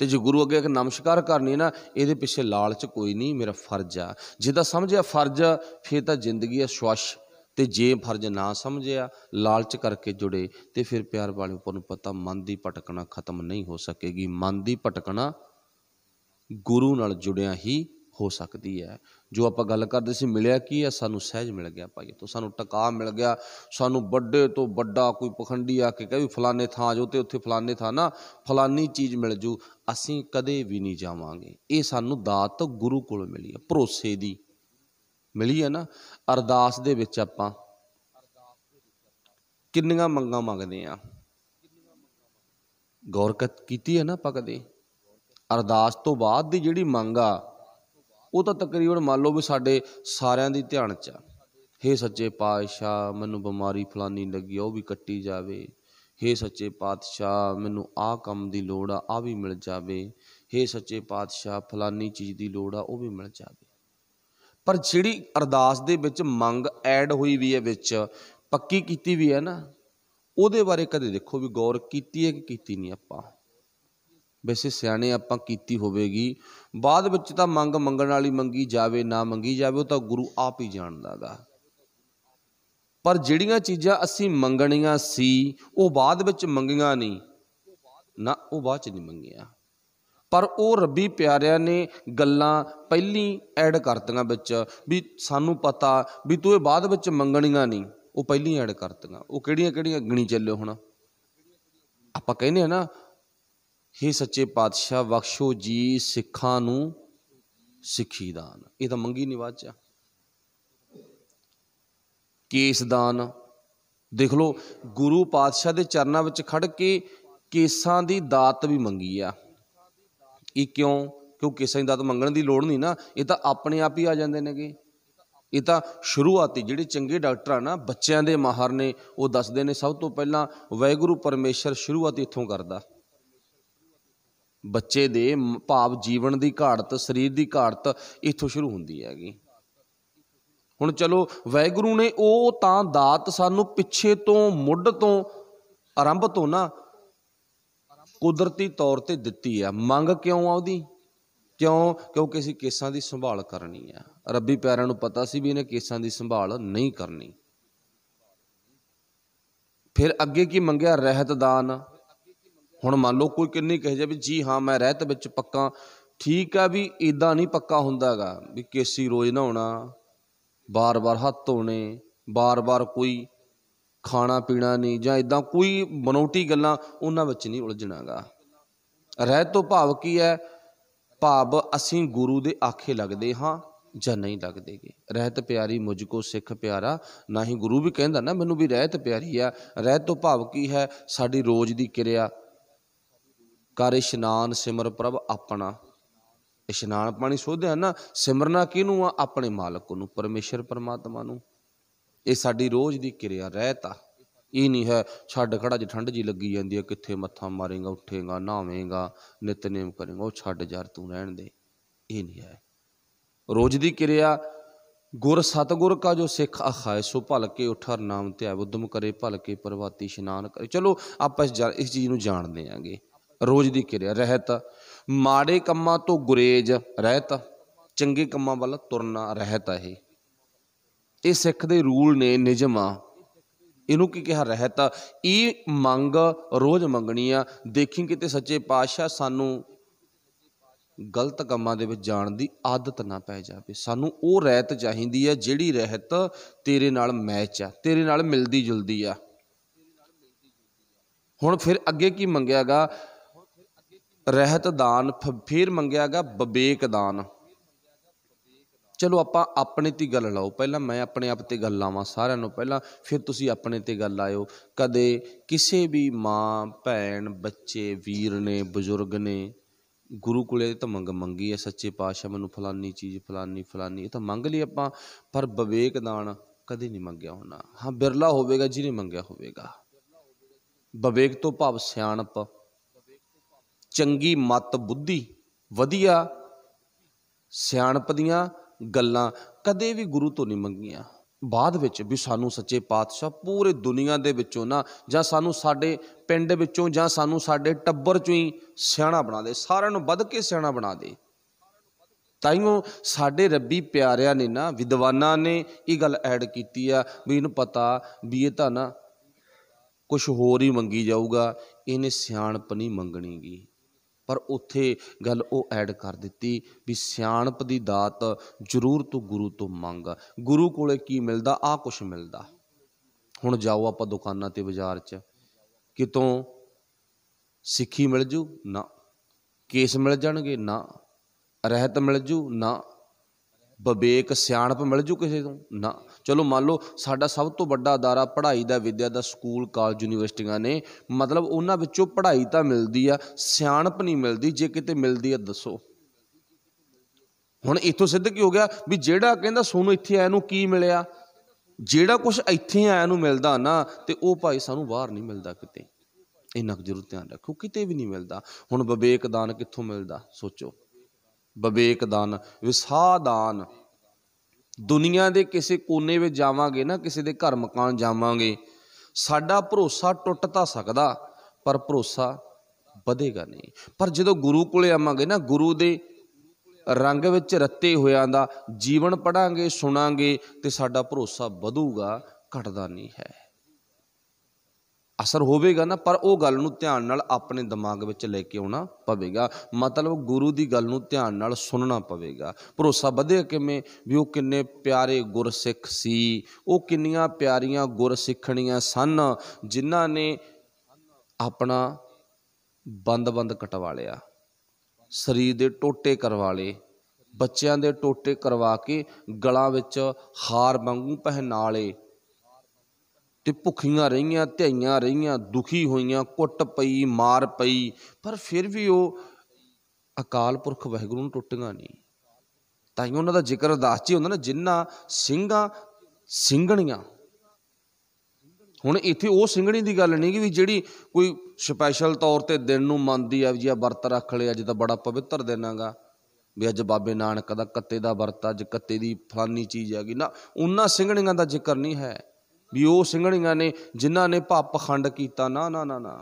तो जो गुरु अगे एक नमस्कार करनी है ना, ये पिछे लालच कोई नहीं, मेरा फर्ज आ। जिदा समझिया फर्ज फिर तो जिंदगी है स्वच्छ, तो जे फर्ज ना समझिया लालच करके जुड़े तो फिर प्यार वाले उपर पता मन की भटकना खत्म नहीं हो सकेगी। मन की भटकना गुरु नाल जुड़िया ही हो सकती है। जो आप गल करते सी मिलिया की है, सानू सहज मिल गया भाई, तो सानू टका मिल गया, सानू बड़े तो बड़ा कोई पखंडी आके कहे भी फलाने थां जो तो उत्थे फलाने थां ना फलानी चीज़ मिल जू, असीं कदे भी नहीं जावांगे। ये सानू दात गुरु कोल मिली है, भरोसे दी मिली है ना। अरदास दे विच आपां किन्नियां मंगां मंगदे आ, गौर कीती है ना आपां कदे? अरदास तो बाद दी जिहड़ी मंग आ वो तो तकरीबन मान लो भी साडे सारियां दी ध्यान च आ। हे सच्चे पातशाह मैनू बीमारी फलानी लगी वो भी कट्टी जावे, हे सच्चे पातशाह मैनू आ काम दी लोड़ आ, आ भी मिल जावे, हे सच्चे पातशाह फलानी चीज़ दी लोड़ आ वो भी मिल जावे। पर जिहड़ी अरदास दे विच मंग ऐड हुई भी है, विच पक्की कीती भी है ना, उहदे बारे कदे देखो भी गौर कीती है कि कीती नहीं आपां। वैसे सियाने आपां कीती होवेगी, बाद विच तां मंग मंगण वाली मंगी जावे ना मंगी जावे, वो तो गुरु आप ही जानदा गा। पर जिहड़ियां चीज़ां असीं मंगणियां सी वो बाद विच मंगियां नहीं ना, वो बाद च नहीं मंगियां, पर वो रब्बी प्यारिਆਂ ने गल्लां पहली ऐड करतियां विच भी सानू पता भी तूं ये बाद विच मंगणियां नहीं, वो पहली ऐड करतियां। वो किहड़ियां किहड़ियां गिणी चलिओ हुण। आपां कहने आ ना, हे सच्चे पातशाह बख्शो जी सिखां नूं सिखी दान, ये तो मंगी नहीं बाद च। केस दान देख लो, गुरु पातशाह के चरणों में खड़ के केसां दी दात भी मंगी आ। ये क्यों? क्यों केसां दी दात मंगण की लोड़ नहीं ना, ये तो अपने आप ही आ जाते हैं। ये तो शुरुआती जिहड़े चंगे डॉक्टर आ ना, बच्चों के माहर ने, वो दसदे ने सब तो पहला वाहिगुरू परमेश्वर शुरुआत इत्थों करदा। बच्चे दे भाव जीवन की घाड़त शरीर की घाड़त इत्थों शुरू होंदी हैगी। हुण चलो वाहिगुरू ने वो तां दात सानू पिछे तो मुढ़ तो आरंभ तो ना कुदरती तौर पर दिती है। मंग क्यों आ उहदी? क्यों? क्योंकि असीं केसां की संभाल करनी है। रब्बी प्यारिਆਂ नूं पता सी भी इन्हें केसां की संभाल नहीं करनी। फिर अगे की मंगिया? रहत दान। हुण मान लो कोई किन्नी कह जाए भी जी हाँ मैं रहत विच पक्का, ठीक है भी इदां नहीं पक्का हुंदा गा भी केसी रोज़ नहाउणा, बार बार हत्थ धोने, बार बार कोई खाना पीना नहीं, जां इदां कोई बनौटी गल्लां उन्हां विच नहीं उलझना गा। रहत तो भाव की है? भाव असीं गुरु दे आखे लगदे हाँ जां नहीं लगदे गे। रहत प्यारी मुझको सिख प्यारा, ना ही गुरु भी कहंदा ना मैनू भी रहत प्यारी है। रहत तो भाव की है? साडी रोज़ दी किरिया कर इशनान सिमर प्रभ अपना। इशनान पानी सोधे ना, सिमरना किनू आ? अपने मालक नूं, परमेश्वर परमात्मा नूं। ये साडी रोज़ दी किरिया रहत आ। ये नहीं है छड्ड खड़ा जी ठंड जी लगी जाती है, कित्थे मत्था मारेगा, उठेगा, नहावेगा, नितनेम करेगा, वो छड्ड यार तू रहन दे, ये नहीं है। रोज़ दी किरिया गुर सतगुर का जो सिख आखाए सो भल के उठर नाम ध्याय, उद्यम करे भल के प्रभाती इशनान करे। चलो आप इस चीज़ नूं जाणदे आंगे। रोज़ दी किरिया रहत, माड़े कम्मां तो गुरेज रहत, चंगे कम्मां वल तुरना रहत है। ये सिख दे रूल ने, निजम आ। इनू की कहा रहत। ये मंग रोज़ मंगनी आ। देखी किते सच्चे पातशाह सानू गलत कामां दे विच जाण दी आदत ना पै जावे। सानू वो रहत चाहीदी है जिहड़ी रहत तेरे नाल मैच आ, तेरे नाल मिलदी जुलदी आ। हुण फिर अगे की मंगिया गा? रहत दान। फिर मंगिया गा विवेक दान। चलो आपां अपने ते गल लाओ, पहला मैं अपने आप ते गल लावां सारिਆਂ नूं पहला, फिर तुसीं अपने ते गल लाओ। कदे किसी भी माँ भैन बच्चे वीर ने बजुर्ग ने गुरु कोले तो मंगी है, सच्चे पातशाह मैनूं फलानी चीज़ फलानी फलानी, ये तो मंग ली आपां, पर विवेक दान कदे नहीं मंगिया होना। हाँ बिरला होवेगा जिन्हें मंगिया होवेगा। विवेक तो भाव सियाणप, चंगी मत बुद्धि, वधिया सियाणप दियां गल्लां कदे भी गुरु तो नहीं मंगियां। बाद विच भी सानू सच्चे पातशाह पूरे दुनिया दे विचों ना, जां सानू साडे पिंड विचों, जां सानू साडे टब्बर चों ही सियाणा बना दे, सारिआं नूं वध के सियाणा बना दे। ताइयों साडे रब्बी प्यारिआं ने ना, विद्वानां ने ये गल ऐड कीती आ भी इहनूं पता भी ये तां ना कुछ होर ही मंगी जाऊगा, इहने सियाणप नहीं मंगणी गी। पर उत्थे गल वो ऐड कर दिती भी सियाणप दी दात जरूर तू गुरु तो मंग। गुरु कोले की मिलदा? आ कुछ मिलदा। हुण जाओ आपां दुकानां ते बाजार च, कितों सिक्खी मिल जू ना, केस मिल जाणगे ना, रहत मिल जू ना, विवेक सियाणप मिल जू किसी तो ना। चलो मान लो साडा सब तो वड्डा अदारा पढ़ाई दा, विद्या दा स्कूल कॉलेज यूनीवर्सिटियां ने, मतलब उन्हां विचों पढ़ाई तां मिलदी आ, सियाणप नहीं मिलदी। जे किते मिलदी आ दसो। हुण इत्थों सिद्ध की हो गया भी जेड़ा कहंदा सोनू इत्थे आया नूं की मिलिआ, जेड़ा कुछ इत्थे आया नूं मिलदा ना ते ओह भाई सानूं बाहर नहीं मिलदा किते। इन्ना जरूर ध्यान रखो, किते भी नहीं मिलदा। हुण विवेक दान कित्थों मिलदा? सोचो, विवेक दान, विसाह दान। दुनिया के किसी कोने में जावांगे ना, किसी के घर मकान जावांगे, साडा भरोसा टुट तां सकदा पर भरोसा वधेगा नहीं। पर जदों गुरु कोले आवांगे ना, गुरु दे रंग विच रत्ते होयां दा जीवन पढ़ांगे, सुनांगे ते साडा भरोसा वधूगा, घटदा नहीं है। असर होवेगा ना, पर वो गल नूं ध्यान नाल अपने दिमाग विच लैके आउणा पवेगा। मतलब गुरु दी गल नूं ध्यान नाल सुनना पवेगा। भरोसा वधे किवें? भी वो किन्ने प्यारे गुरसिख सी, वो किन्नियां प्यारियां गुरसिखणियां सन जिन्हां ने अपना बंद बंद कटवा लिया, शरीर दे टोटे करवा ले, बच्चों दे टोटे करवा के गलां विच हार वांगू पहना ले, ते भुखियां रहियां, ध्याइयां रहियां, दुखी होईयां, कुट पई, मार पई, पर फिर भी वो अकाल पुरख वाहिगुरू नूं टुटियां नहीं। ताइयों उन्हां दा जिक्र अरदास च हुंदा ना, जिन्हां ਸਿੰਘਾਂ ਸਿੰਘਣੀਆਂ। हुण इत्थे वो ਸਿੰਘਣੀ दी गल नहीं कि जिहड़ी कोई स्पैशल तौर ते दिन नूं मनदी आ जी वरत रख लिया, अज तां बड़ा पवित्र दिन हैगा भी अज बाबे नानक दा कत्ते दा वरत, अज कत्ते दी फलानी चीज़ हैगी ना। उन्हां ਸਿੰਘਣੀਆਂ दा जिक्र नहीं है भी वो ਸਿੰਘਣੀਆਂ ने जिन्हां ने पखंड कीता, ना ना ना ना।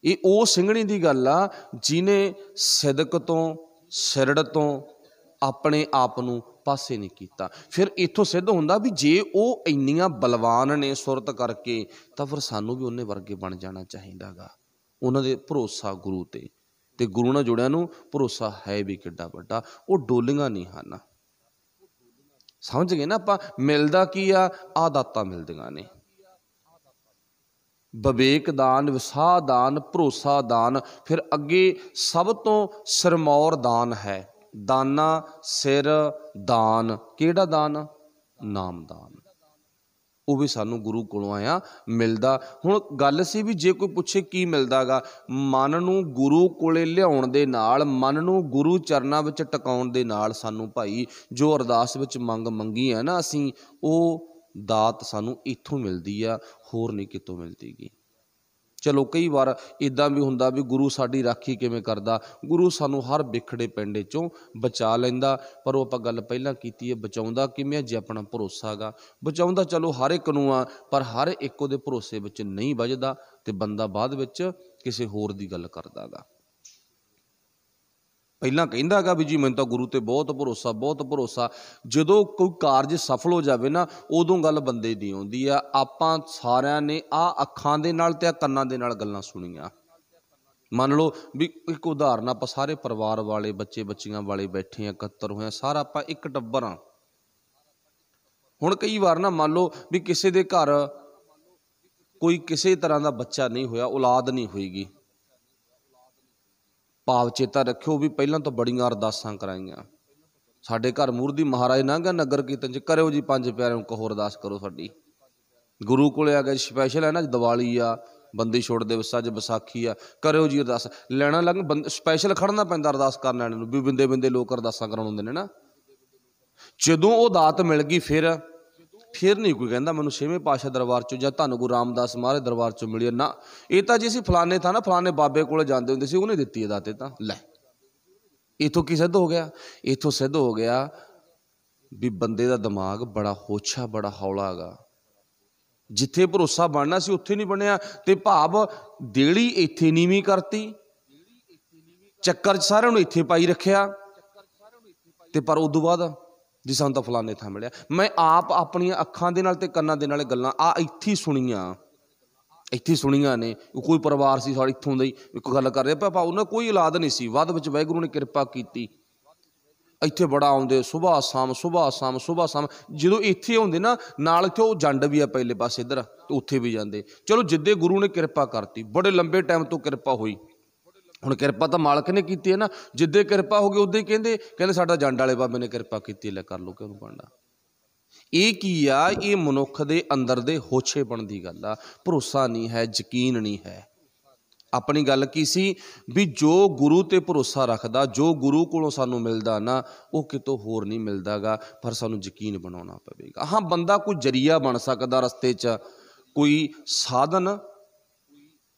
ये वो ਸਿੰਘਣੀ दी गल आ जिन्हें सिदक तो सिरड़ तो अपने आप नूं पासे नहीं कीता। फिर इत्थों सिद्ध हुंदा भी जे वो इन्नियां बलवान ने सुरत करके, तां फिर सानूं भी उन्ने वर्गे बन जाना चाहिदा गा। उन्हां दे भरोसा गुरु ते गुरु नाल जुड़िआं नूं भरोसा है भी किड्डा वड्डा, वो डोलियां नहीं हन। समझ गए ना आपां? मिलदा की आ दातां मिलदियां ने, विवेक दान, विसाह दान, भरोसा दान। फिर अगे सब तो सिरमौर दान है, दाना सिर दान। किहड़ा दान? नाम दान। वो भी सानू गुरु कोलों आया मिलदा। हुण गल सी भी जे कोई पुछे की मिलदा गा, मन नूं गुरु कोले लियाउण दे नाल, मन नूं गुरु चरनां विच टकाउण दे नाल सानू भाई जो अरदास विच मंग मंगी है ना असीं, वो दात सानू इत्थों मिलदी आ, होर नहीं कितों मिलदी गी। चलो कई बार इदां भी हुंदा भी गुरु साडी राखी किवें करदा, गुरु सानू हर बिखड़े पिंड चों बचा लैंदा। पर वो आपां गल पहिलां कीती है, बचाउंदा किवें? जे अपना भरोसा गा। बचाउंदा चलो हर एक नूं आ, पर हर एक उहदे भरोसे विच नहीं वजदा ते बंदा बाद विच किसे होर दी गल करदा गा। ਪਹਿਲਾਂ ਕਹਿੰਦਾ ਹੈਗਾ ਵੀ ਜੀ ਮੈਨੂੰ ਤਾਂ ਗੁਰੂ ਤੇ ਬਹੁਤ ਭਰੋਸਾ। ਜਦੋਂ ਕੋਈ ਕਾਰਜ ਸਫਲ ਹੋ ਜਾਵੇ ਨਾ, ਉਦੋਂ ਗੱਲ ਬੰਦੇ ਦੀ ਆਉਂਦੀ ਆ। ਆਪਾਂ ਸਾਰਿਆਂ ਨੇ ਆਹ ਅੱਖਾਂ ਦੇ ਨਾਲ ਤੇ ਆਹ ਕੰਨਾਂ ਦੇ ਨਾਲ ਗੱਲਾਂ ਸੁਣੀਆਂ। ਮੰਨ ਲਓ ਵੀ ਇੱਕ ਉਦਾਹਰਨ, ਆਪਾਂ ਸਾਰੇ ਪਰਿਵਾਰ ਵਾਲੇ, ਬੱਚੇ ਬੱਚੀਆਂ ਵਾਲੇ ਬੈਠੇ ਆ, ਇਕੱਤਰ ਹੋਏ ਆ, ਸਾਰਾ ਆਪਾਂ ਇੱਕ ਟੱਬਰ ਆ। ਹੁਣ ਕਈ ਵਾਰ ਨਾ ਮੰਨ ਲਓ ਵੀ ਕਿਸੇ ਦੇ ਘਰ ਕੋਈ ਕਿਸੇ ਤਰ੍ਹਾਂ ਦਾ ਬੱਚਾ ਨਹੀਂ ਹੋਇਆ, ਔਲਾਦ ਨਹੀਂ ਹੋਏਗੀ। भाव चेता रखियो भी पहलों तो बड़ियां अरदासां कराइयां। साडे घर मूर्ति महाराज ना गया नगर कीर्तन च, करो जी पंज प्यारे कहो अरदास करो साडी। गुरु कोले आ गए, स्पैशल है ना, दिवाली आ, बंदी छोड़ दिवस, अज विसाखी आ, करो जी अरदास। लैना लग स्पैशल खड़ना पैंदा अरदास करने वाले नूं भी बिंदे बिंदे लोग अरदासां कराउंदे ने ना। जदों वो दात मिल गई फिर नहीं कोई कहता मैनूं छेवें पातशाह दरबार चों जां धन गुरु रामदास महाराज दरबार चों मिली ना। ये तो जी असीं फलाने था ना, फलाने बाबे कोले जांदे हुंदे सी, उहने दित्ती है दाते। तां लै इत्थों की सिद्ध हो गया? इत्थों सिद्ध हो गया भी बंदे दा दिमाग बड़ा होछा बड़ा हौला गा। जिथे भरोसा बनना सी उत्थे नहीं बनया, ते भाव देली इत्थे नीवीं करती, चक्कर सारिਆਂ ਨੂੰ इत्थे पाई रखिया, ते पर उदों बाद जी सानूं तां फलाने थां मिलिया। मैं आप अपनियां अखां दे नाल ते कन्नां दे नाल गल्लां इत्थे ही सुणीਆਂ ने। कोई परिवार सी साडा इत्थों दा ही एक गल कर रहे पापा, उन्हें कोई औलाद नहीं सी, बाद विच वाहिगुरू ने किरपा कीती, इत्थे बड़ा आउंदे सुबह शाम सुबह शाम सुबह शाम। जो इत्थे आउंदे ना नाल इत्थे वो जंड भी है पहले पासे इधर, तो उत्थे भी जांदे। चलो जिद्दे गुरु ने किरपा करती, बड़े लंबे टाइम तो किरपा हुई, हुण किरपा तो मालक ने की है ना, जिद्दे किरपा हो गई उदे कहते साडा जंड वाले बाबे ने किरपा की, लै कर लो क्यों बनना। ये की आ, ये मनुख दे अंदर दे होछेपण दी गल आ, भरोसा नहीं है, यकीन नहीं है। अपनी गल की सी भी जो गुरु ते भरोसा रखदा, जो गुरु कोलों सानू मिलदा ना, वो कितों होर नहीं मिलदा गा, पर सानू यकीन बनाउणा पवेगा। हाँ, बंदा कोई जरिया बन सकदा, रस्ते च कोई साधन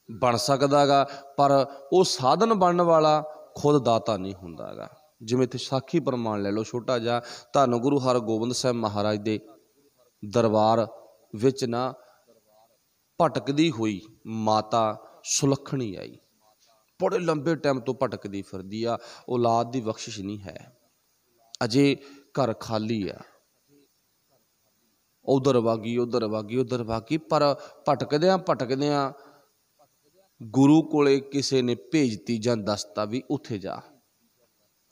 बन सकदा गा, पर वो साधन बनने वाला खुद दाता नहीं हुंदा गा। जिवें इत्थे साखी प्रमाण ले लो छोटा जिहा, धन गुरु हरगोबिंद साहिब महाराज दे दरबार विच ना भटकदी हुई माता सुलखणी आई, बड़े लंबे टाइम तो भटकदी फिरदी आ, औलाद दी बख्शिश नहीं है, अजे घर खाली आ, उधर वागी उधर वागी उधर वागी, पर भटकदियां भटकदियां गुरु कोले किसे ने भेजती जां दसता भी उत्थे जा,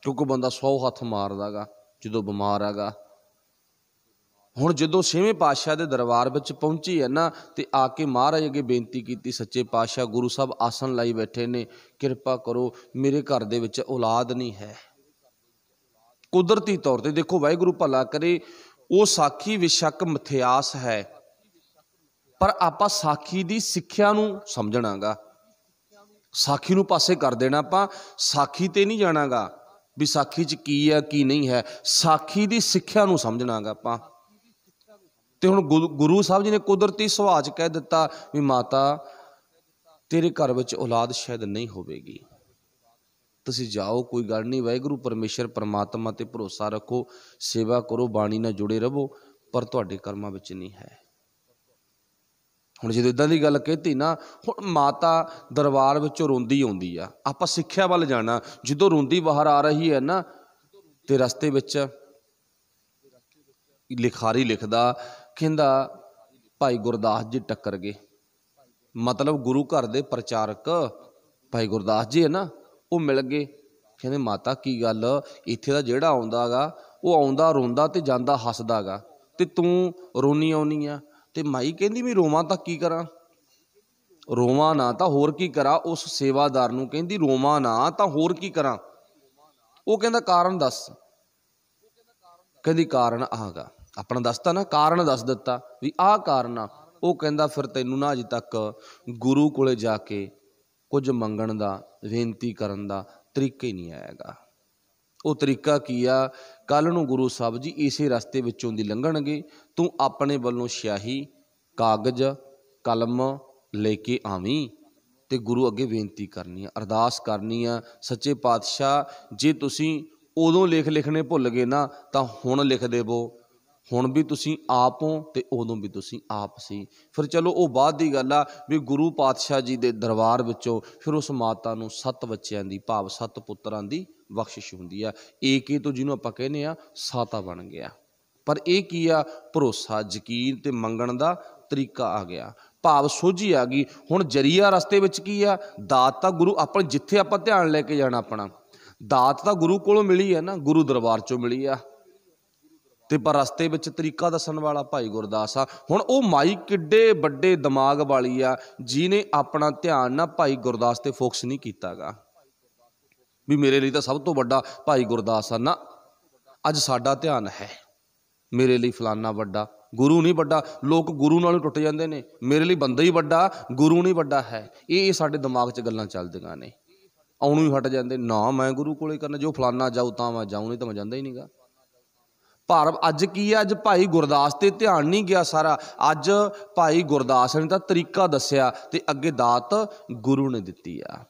क्योंकि बंदा 100 हथ मारदा गा जो बीमार हैगा। हुण जदों 6वें पातशाह दे दरबार विच पहुंची है ना, ते आके महाराज अगे बेनती की, सच्चे पातशाह गुरु साहब आसन लाई बैठे ने, किरपा करो मेरे घर दे विच औलाद नहीं है। कुदरती तौर पर देखो वाहिगुरू भला करे, वो साखी बेशक मिथਿਆਸ है, पर आपां साखी दी सिੱਖਿਆ नूं समझना गा, साखी नूं पासे कर देना, आपां साखी ते नहीं जाना गा भी साखी च की है की नहीं है, साखी दी सिੱਖਿਆ नूं समझना गा आपां। ते हुण गुरु साहब जी ने कुदरती सुभाअ च कह दिता भी माता तेरे घर विच औलाद शायद नहीं होवेगी, तुसीं जाओ, कोई गल नहीं, वाहिगुरू परमेश्वर परमात्मा ते भरोसा रखो, सेवा करो, बाणी नाल जुड़े रहो, पर तुहाडे कर्मां विच नहीं है। हुण जदों इदां दी गल कहती ना, हुण माता दरबार विचों रोंदी आउंदी आ, आपां सिੱਖਿਆ वल जाना, जदों रोंदी बाहर आ रही है ना, ते रस्ते विच लिखारी लिखदा, कहंदा भाई गुरदास जी टक्कर गए, मतलब गुरु घर दे प्रचारक भाई गुरदास जी है ना, वो मिल गए। कहंदे माता की गल, इत्थे दा जिहड़ा आउंदा गा वो आउंदा रोंदा ते जांदा हसदा गा, ते तूं रोनी आउनी आ। ते माई कहंदी मैं रोवां तां की करां, रोवां ना तां होर की करां। उस सेवादार नूं कहंदी रोवां ना तां होर की करां। वो कहंदा कारण दस, कहंदी कारण आगा, अपना दसता ना, कारण दस दिता भी आह कारण आ। वो कहंदा फिर तैनूं ना अज तक गुरु कोले जाके कुछ मंगण दा, बेनती करन दा तरीका ही नहीं आएगा। वो तरीका की आ, कल नूं गुरु साहब जी इसे रस्ते विचों दी लंघणगे, तू अपने वल्लों स्याही कागज कलम लेके आवी, ते गुरु अगे बेनती करनी है, अरदास करनी है, सच्चे पातशाह जे तुसीं उदों लिखने भुल गए ना, तां हुण लिख देवो, हुण भी तुसीं आप हो ते उदों भी तुसीं आप सी। फिर चलो वो बाद की गल आ भी गुरु पातशाह जी दे दरबार विचों फिर उस माता नूं 7 बच्चों की, भाव 7 पुत्रां की बख्शिश हुंदी आ। एक ही तो जिन्हों आपां कहने आ साता बन गया, पर यह की आ भरोसा यकीन ते मंगण दा तरीका आ गया, भाव सोझी आ गई। हुण जरिया रस्ते विच की आ, दात तां गुरु अपने जिथे आपां ध्यान लैके जाना, अपना दात तां गुरु कोलों मिली है ना, गुरु दरबार चों मिली आ, ते पर रस्ते विच तरीका दसन वाला भाई गुरदास आ। हुण वो माई किड्डे बड़े दिमाग वाली आ, जिन्हें अपना ध्यान ना भाई गुरदास ते फोकस नहीं कीता गा भी मेरे लिए तो सब तो बड़ा भाई गुरदास आ ना, अज साडा ध्यान है मेरे लिए फलाना बड़ा, गुरु नहीं बड़ा। लोग गुरु नालों टुट जाते हैं, मेरे लिए बंदा ही बड़ा, गुरु नहीं बड़ा है। ये साडे दिमाग च गल्लां चलदियां ने, आउणों ही हट जाते, ना मैं गुरु कोले करना, जो फलाना जाऊँ तां मैं जाऊँ, नहीं तो मैं जांदा ही नहीं गा। पर अज की है, अज भाई गुरदास ते ध्यान नहीं गया सारा, अज भाई गुरदास ने तो तरीका दसिया ते अगे दात गुरु ने दिती आ।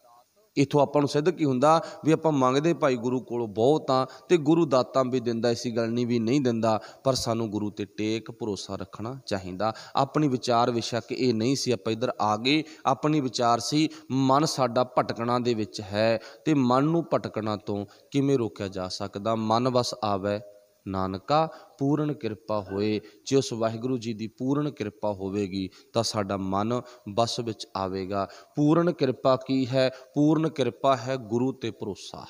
इथों आपां नूं सिद्ध की हुंदा भी आपां मंगदे भाई गुरु कोलों बहुत आ ते गुरु दातां भी दिंदा, ऐसी गल नहीं भी नहीं दिंदा, पर सानूं गुरु ते टेक भरोसा रखना चाहिदा। अपनी विचार बेशक ये नहीं सी, आपां इधर आ गए, अपनी विचार सी मन साडा भटकना दे विच है ते मन नूं भटकना तो किवें रोकिया जा सकदा। मन बस आवे नानका पूर्ण किरपा होए, जे उस वाहिगुरू जी की पूर्ण किरपा होवेगी तो साडा मन बस विच आवेगा। पूर्ण किरपा की है? पूर्ण किरपा है गुरु ते भरोसा।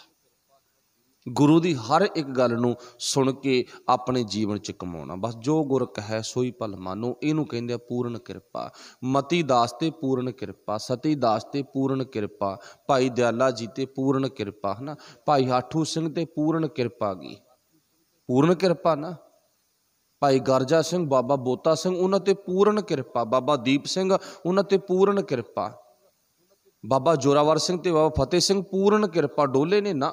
गुरु की हर एक गल नूं सुन के अपने जीवन च कमाउणा, बस जो गुर कहे सोई भल मानो, इहनूं कहिंदे पूर्ण किरपा। मती दास ते पूर्ण किरपा, सती दास ते पूर्ण किरपा, भाई दयाला जी ते पूर्ण किरपा, है ना, भाई हाठू सिंह ते पूर्ण किरपा गी, पूर्ण किरपा ना। भाई गरजा सिंह, बाबा बोता सिंह, उन्हां ते पूर्ण किरपा, बाबा दीप सिंह उन्हां ते पूर्ण किरपा, बाबा जोरावर सिंह ते बाबा फतेह सिंह पूर्ण किरपा डोले ने ना।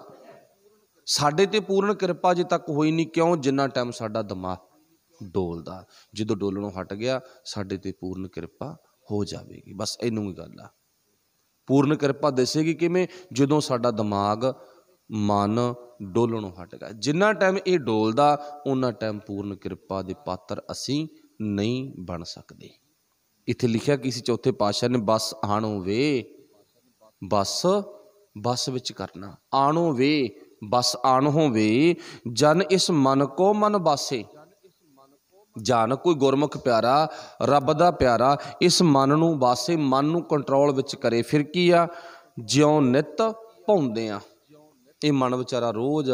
साडे ते पूर्ण किरपा अजे तक होई नहीं, क्यों? जिन्ना टाइम साडा दिमाग डोलदा, जदों डोलणों हट गया साडे ते पूर्ण किरपा हो जाएगी। बस इनू ही गल आ। पूर्ण किरपा दसेगी किवें? जदों साडा दिमाग मन डोलणों हट गया। जिन्ना टाइम ये डोलदा उन्ना टाइम पूर्ण किरपा दे पात्र असीं नहीं बन सकते। इत्थे लिखिया किसी चौथे पातशाह ने, बस आणो वे, बस बस विच करना, आणो वे बस आणो वे, जन इस मन को मन बासे। जान कोई गुरमुख प्यारा, रब दा प्यारा, इस मन नूं बासे, मन नूं कंट्रोल विच करे। फिर की आ? ज्यों नित भौंदे आ। ये मन विचारा रोज़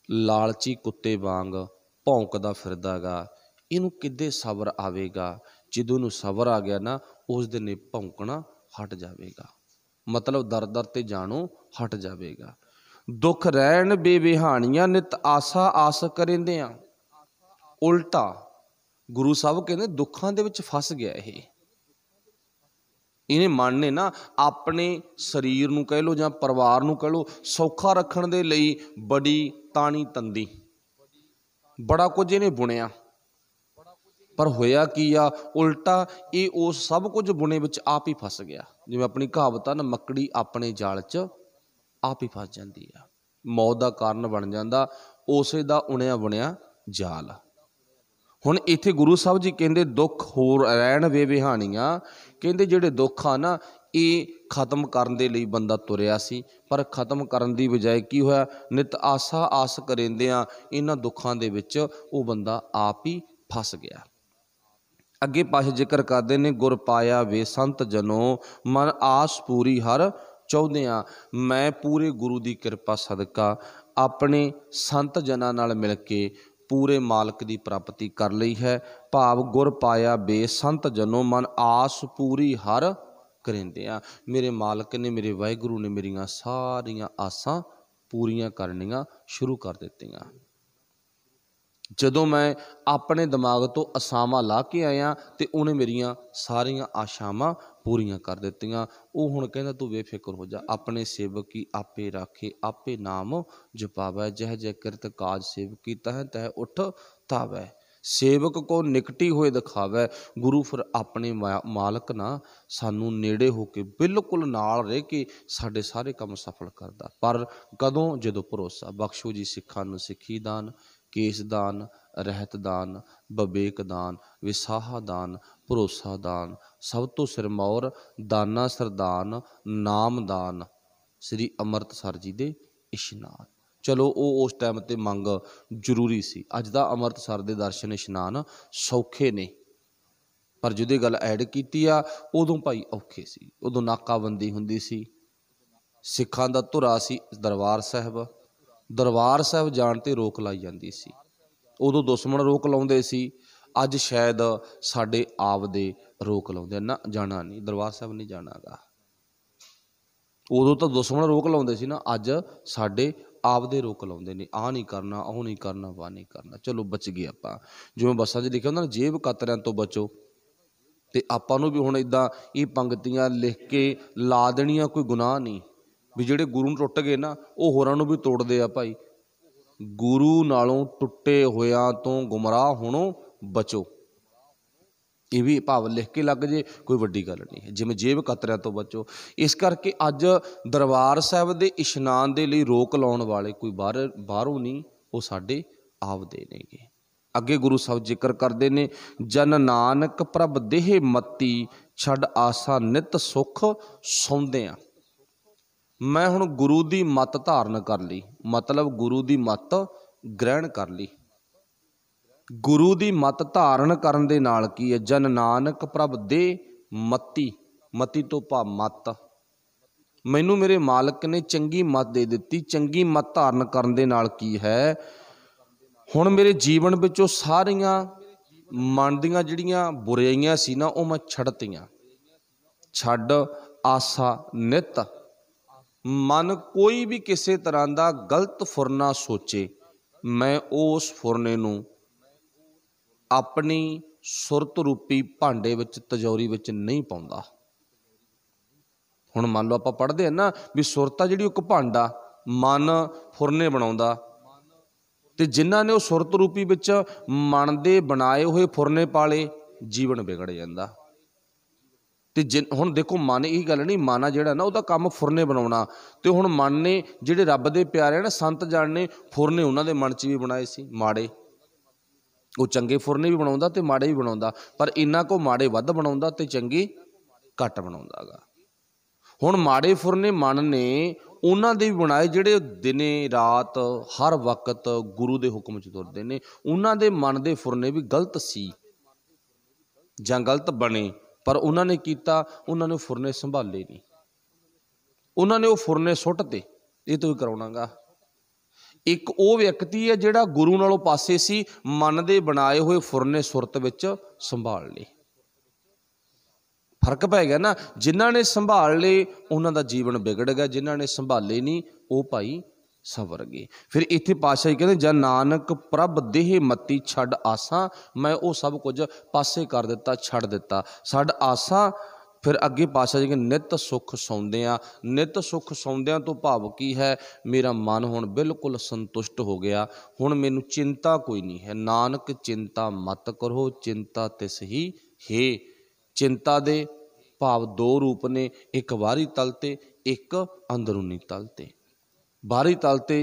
लालची कुत्ते वांग भौंकदा फिरदा गा, इनू किद्दे सबर आवेगा? जदों इनू सबर आ गया ना, उस दिन ये भौंकना हट जाएगा, मतलब दर दर ते जाणों हट जाएगा। दुख रहन बेविहानियां, नित आसा आस करेंदियां। उल्टा गुरु साहब कहते दुखां दे विच फस गया ये। इन्हें मन ने ना अपने शरीर नूं कह लो जां परिवार नूं कह लो सौखा रखण दे लई बड़ी ताणी तंदी, बड़ा कुछ इन्हें बुनिया, पर होया की आ? उल्टा ये उस सब कुछ बुने विच आप ही फस गया। जिवें अपनी कहावत आ ना, मकड़ी अपने जाल च आप ही फस जाती है, मौत का कारण बन जाता उसे दा उणिया बुनिया जाल। हुण इत्थे गुरु साहब जी कहते दुख होर रहन वे विहानियां, कहते जिहड़े दुख आ ना ये खत्म करन दे लई बंदा तुरिया सी, पर खत्म करन दी बजाय की होया? नित आसा आस करेंदियां इन्हां दुखां दे विच वो बंदा आप ही फस गया। अगे पाशे जिक्र करते ने, गुर पाया वे संत जनों, मन आस पूरी हर चाहुंदियां। मैं पूरे गुरु की कृपा सदका अपने संत जनां नाल मिल के पूरे मालक की प्राप्ति कर ली है। भाव गुर पाया बे संत जनों, मन आस पूरी हर करेंदियां। मेरे मालक ने, मेरे वाहिगुरू ने मेरियां सारियां आसां पूरियां करनियां शुरू कर दित्तियां। जदों मैं अपने दिमाग तो आसावां ला के आया तो उन्हें मेरियां सारियां आशावां पूरियां कर दित्तियां। वो हुण कहंदा तू बेफिक्र हो जा, अपने सेवक की आपे राखे, आपे नाम जपावै, जह जह किरत काज सेवकी तह तह उठ धावै। सेवक को निकटी हुए दिखावै। गुरु फिर अपने मालक ना सानू नेड़े होके बिल्कुल नाल रह के साडे सारे काम सफल करदा। पर कदों? जदों भरोसा। बख्शो जी सिखां नूं सिੱਖੀ दान, केस दान, रहत दान, बवेक दान, विसाहा दान, भरोसा दान, सब तो सिरमौर दाना सरदान, नाम दान, श्री अमृतसर जी दे इशनान। चलो वो उस टाइम ते मंग जरूरी सी। अज दा अमृतसर दे दर्शन इशनान सौखे ने, पर जिहदी गल ऐड कीती आ उदों भाई औखे सी। उदों नाकाबंदी हुंदी सी, सिखां दा धुरा सी दरबार साहब, दरबार साहब जाण ते रोक लाई जाती सी। उदों दुश्मन रोक लाउंदे सी, अज शायद साडे आप दे रोक लाउंदे ना, जाना नहीं दरबार साहब नहीं जाना गा। उदों तो दुश्मन रोक लाउंदे सी ना, अज साडे आप दे रोक लाउंदे ने, आ नहीं करना, ओह नहीं करना, वाह नहीं करना। चलो बच गए आपां। जिवें बसां 'च लिखिआ हुंदा ना, जेब कतरिਆਂ तो बचो, ते आपां नूं भी हुण इदां ये पंक्तियां लिख के ला देणियां कोई गुनाह नहीं भी जिहड़े गुरु नूं टुट गए ना वो होरां नूं भी तोड़दे आ। भाई गुरु नालों टुटे होयां तो गुमराह होणों बचो। ये भी भाव लिख के लग जे कोई वड्डी गल नहीं है, जिवें जेब कतरिਆਂ तो बचो। इस करके अज दरबार साहिब दे इशनान दे लई रोक लाउण वाले कोई बाहरों नहीं, वो साडे आपदे नेगे। अगे गुरु साहब जिक्र करते ने, जन नानक प्रभ देह मती छड़ आसा नित सुख सौंदियां। मैं हुण गुरु दी मत धारण कर ली, मतलब गुरु दी मत ग्रहण कर ली। गुरु दी मत धारण करन दे नाल की है, जन नानक प्रभ दे मती, मती तो भाव मत, मैनू मेरे मालक ने चंगी मत दे दिती। चंगी मत धारण करन दे नाल की है, हुण मेरे जीवन विचों सारियां मन दियां जिहड़ियां बुराइयां सी ना, वो मैं छड्डतियां। छड्ड आसा नित, मन कोई भी किसी तरह का गलत फुरना सोचे, मैं उस फुरने नूं अपनी सुरत रूपी भांडे विच तिजोरी विच नहीं पाउंदा। हुण मान लो आपां पढ़दे हैं ना भी सुरत आ जिहड़ी इक भांडा, मन फुरने बनाउंदा, ते जिन्हां ने उह सुरत रूपी विच मन दे बनाए हुए फुरने पाले, जीवन बिगड़ जांदा। ते हुण देखो मन, यही गल नहीं, मन आ जिहड़ा ना उहदा काम फुरने बनाउणा, ते हुण मन ने जिहड़े रब दे प्यारे ना संत जान ने फुरने उन्हां दे मन च भी बनाए सी माड़े। वो चंगे फुरने भी बनाउंदा ते माड़े भी बनाउंदा, पर इन्ना को माड़े वध बनाउंदा ते चंगे घट बनाउंदा गा। हुण माड़े फुरने मन ने उन्हां दे भी बनाए जिहड़े दिने रात हर वक्त गुरु दे हुक्म च तुरदे ने, उन्हां दे मन दे फुरने भी गलत सी जां गलत बने, पर उन्हां ने कीता, उन्हां ने फुरने संभाले नहीं, उन्हां ने वो फुरने सुੱਟते। ये तो कराउणा गा। एक वो व्यक्ति है जिहड़ा गुरु नालों पासे सी, मन दे बनाए हुए फुरने सुरत विच संभाल ले। फर्क पै गया ना, जिन्हां ने संभाल ले उन्हां दा जीवन बिगड़ गया, जिन्हां ने संभाले नहीं वो भाई सवर गए। फिर इत्थे पातशाह जी कहते, जन नानक प्रभ देह मती छड़ आसा, मैं वो सब कुछ पासे कर दिता, छड़ दिता, छड़ आसा। फिर अगे पातशाह जी कहते, नित सुख सौंदियां। नित सुख सौंदियां तो भाव की है, मेरा मन हुण बिल्कुल संतुष्ट हो गया, हुण मैनू चिंता कोई नहीं है। नानक चिंता मत करो, चिंता तिस ही है। चिंता दे भाव दो रूप ने, एक बाहरी तल ते एक अंदरूनी तल ते। बाहरी तल ते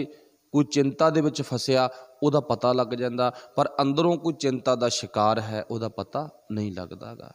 कोई चिंता दे विच फसिया उहदा पता लग जांदा, पर अंदरों कोई चिंता दा शिकार है उहदा पता नहीं लगदा गा।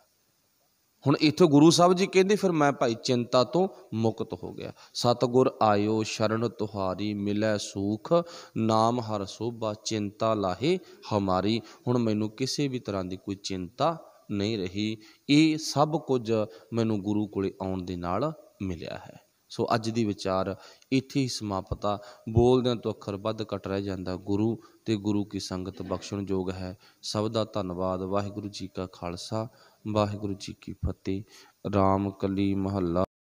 हुण इत्थे गुरु साहब जी कहंदे, फिर मैं भाई चिंता तो मुक्त हो गया। सतगुर आयो शरण तुहारी, मिलै सूख नाम हर सोभा, चिंता लाहे हमारी। हुण मैनू किसी भी तरह की कोई चिंता नहीं रही, ये सब कुछ मैनू गुरु कोले आउण दे नाल मिलिया है। सो अज दी विचार इत्थे ही समाप्त आ। बोलदिआं तो अखर वध घट रह जांदा, गुरु ते गुरु की संगत बख्शण जोग है। सब दा धन्नवाद। वाहिगुरू जी का खालसा, वाहिगुरू जी की फतेह। राम कली महला।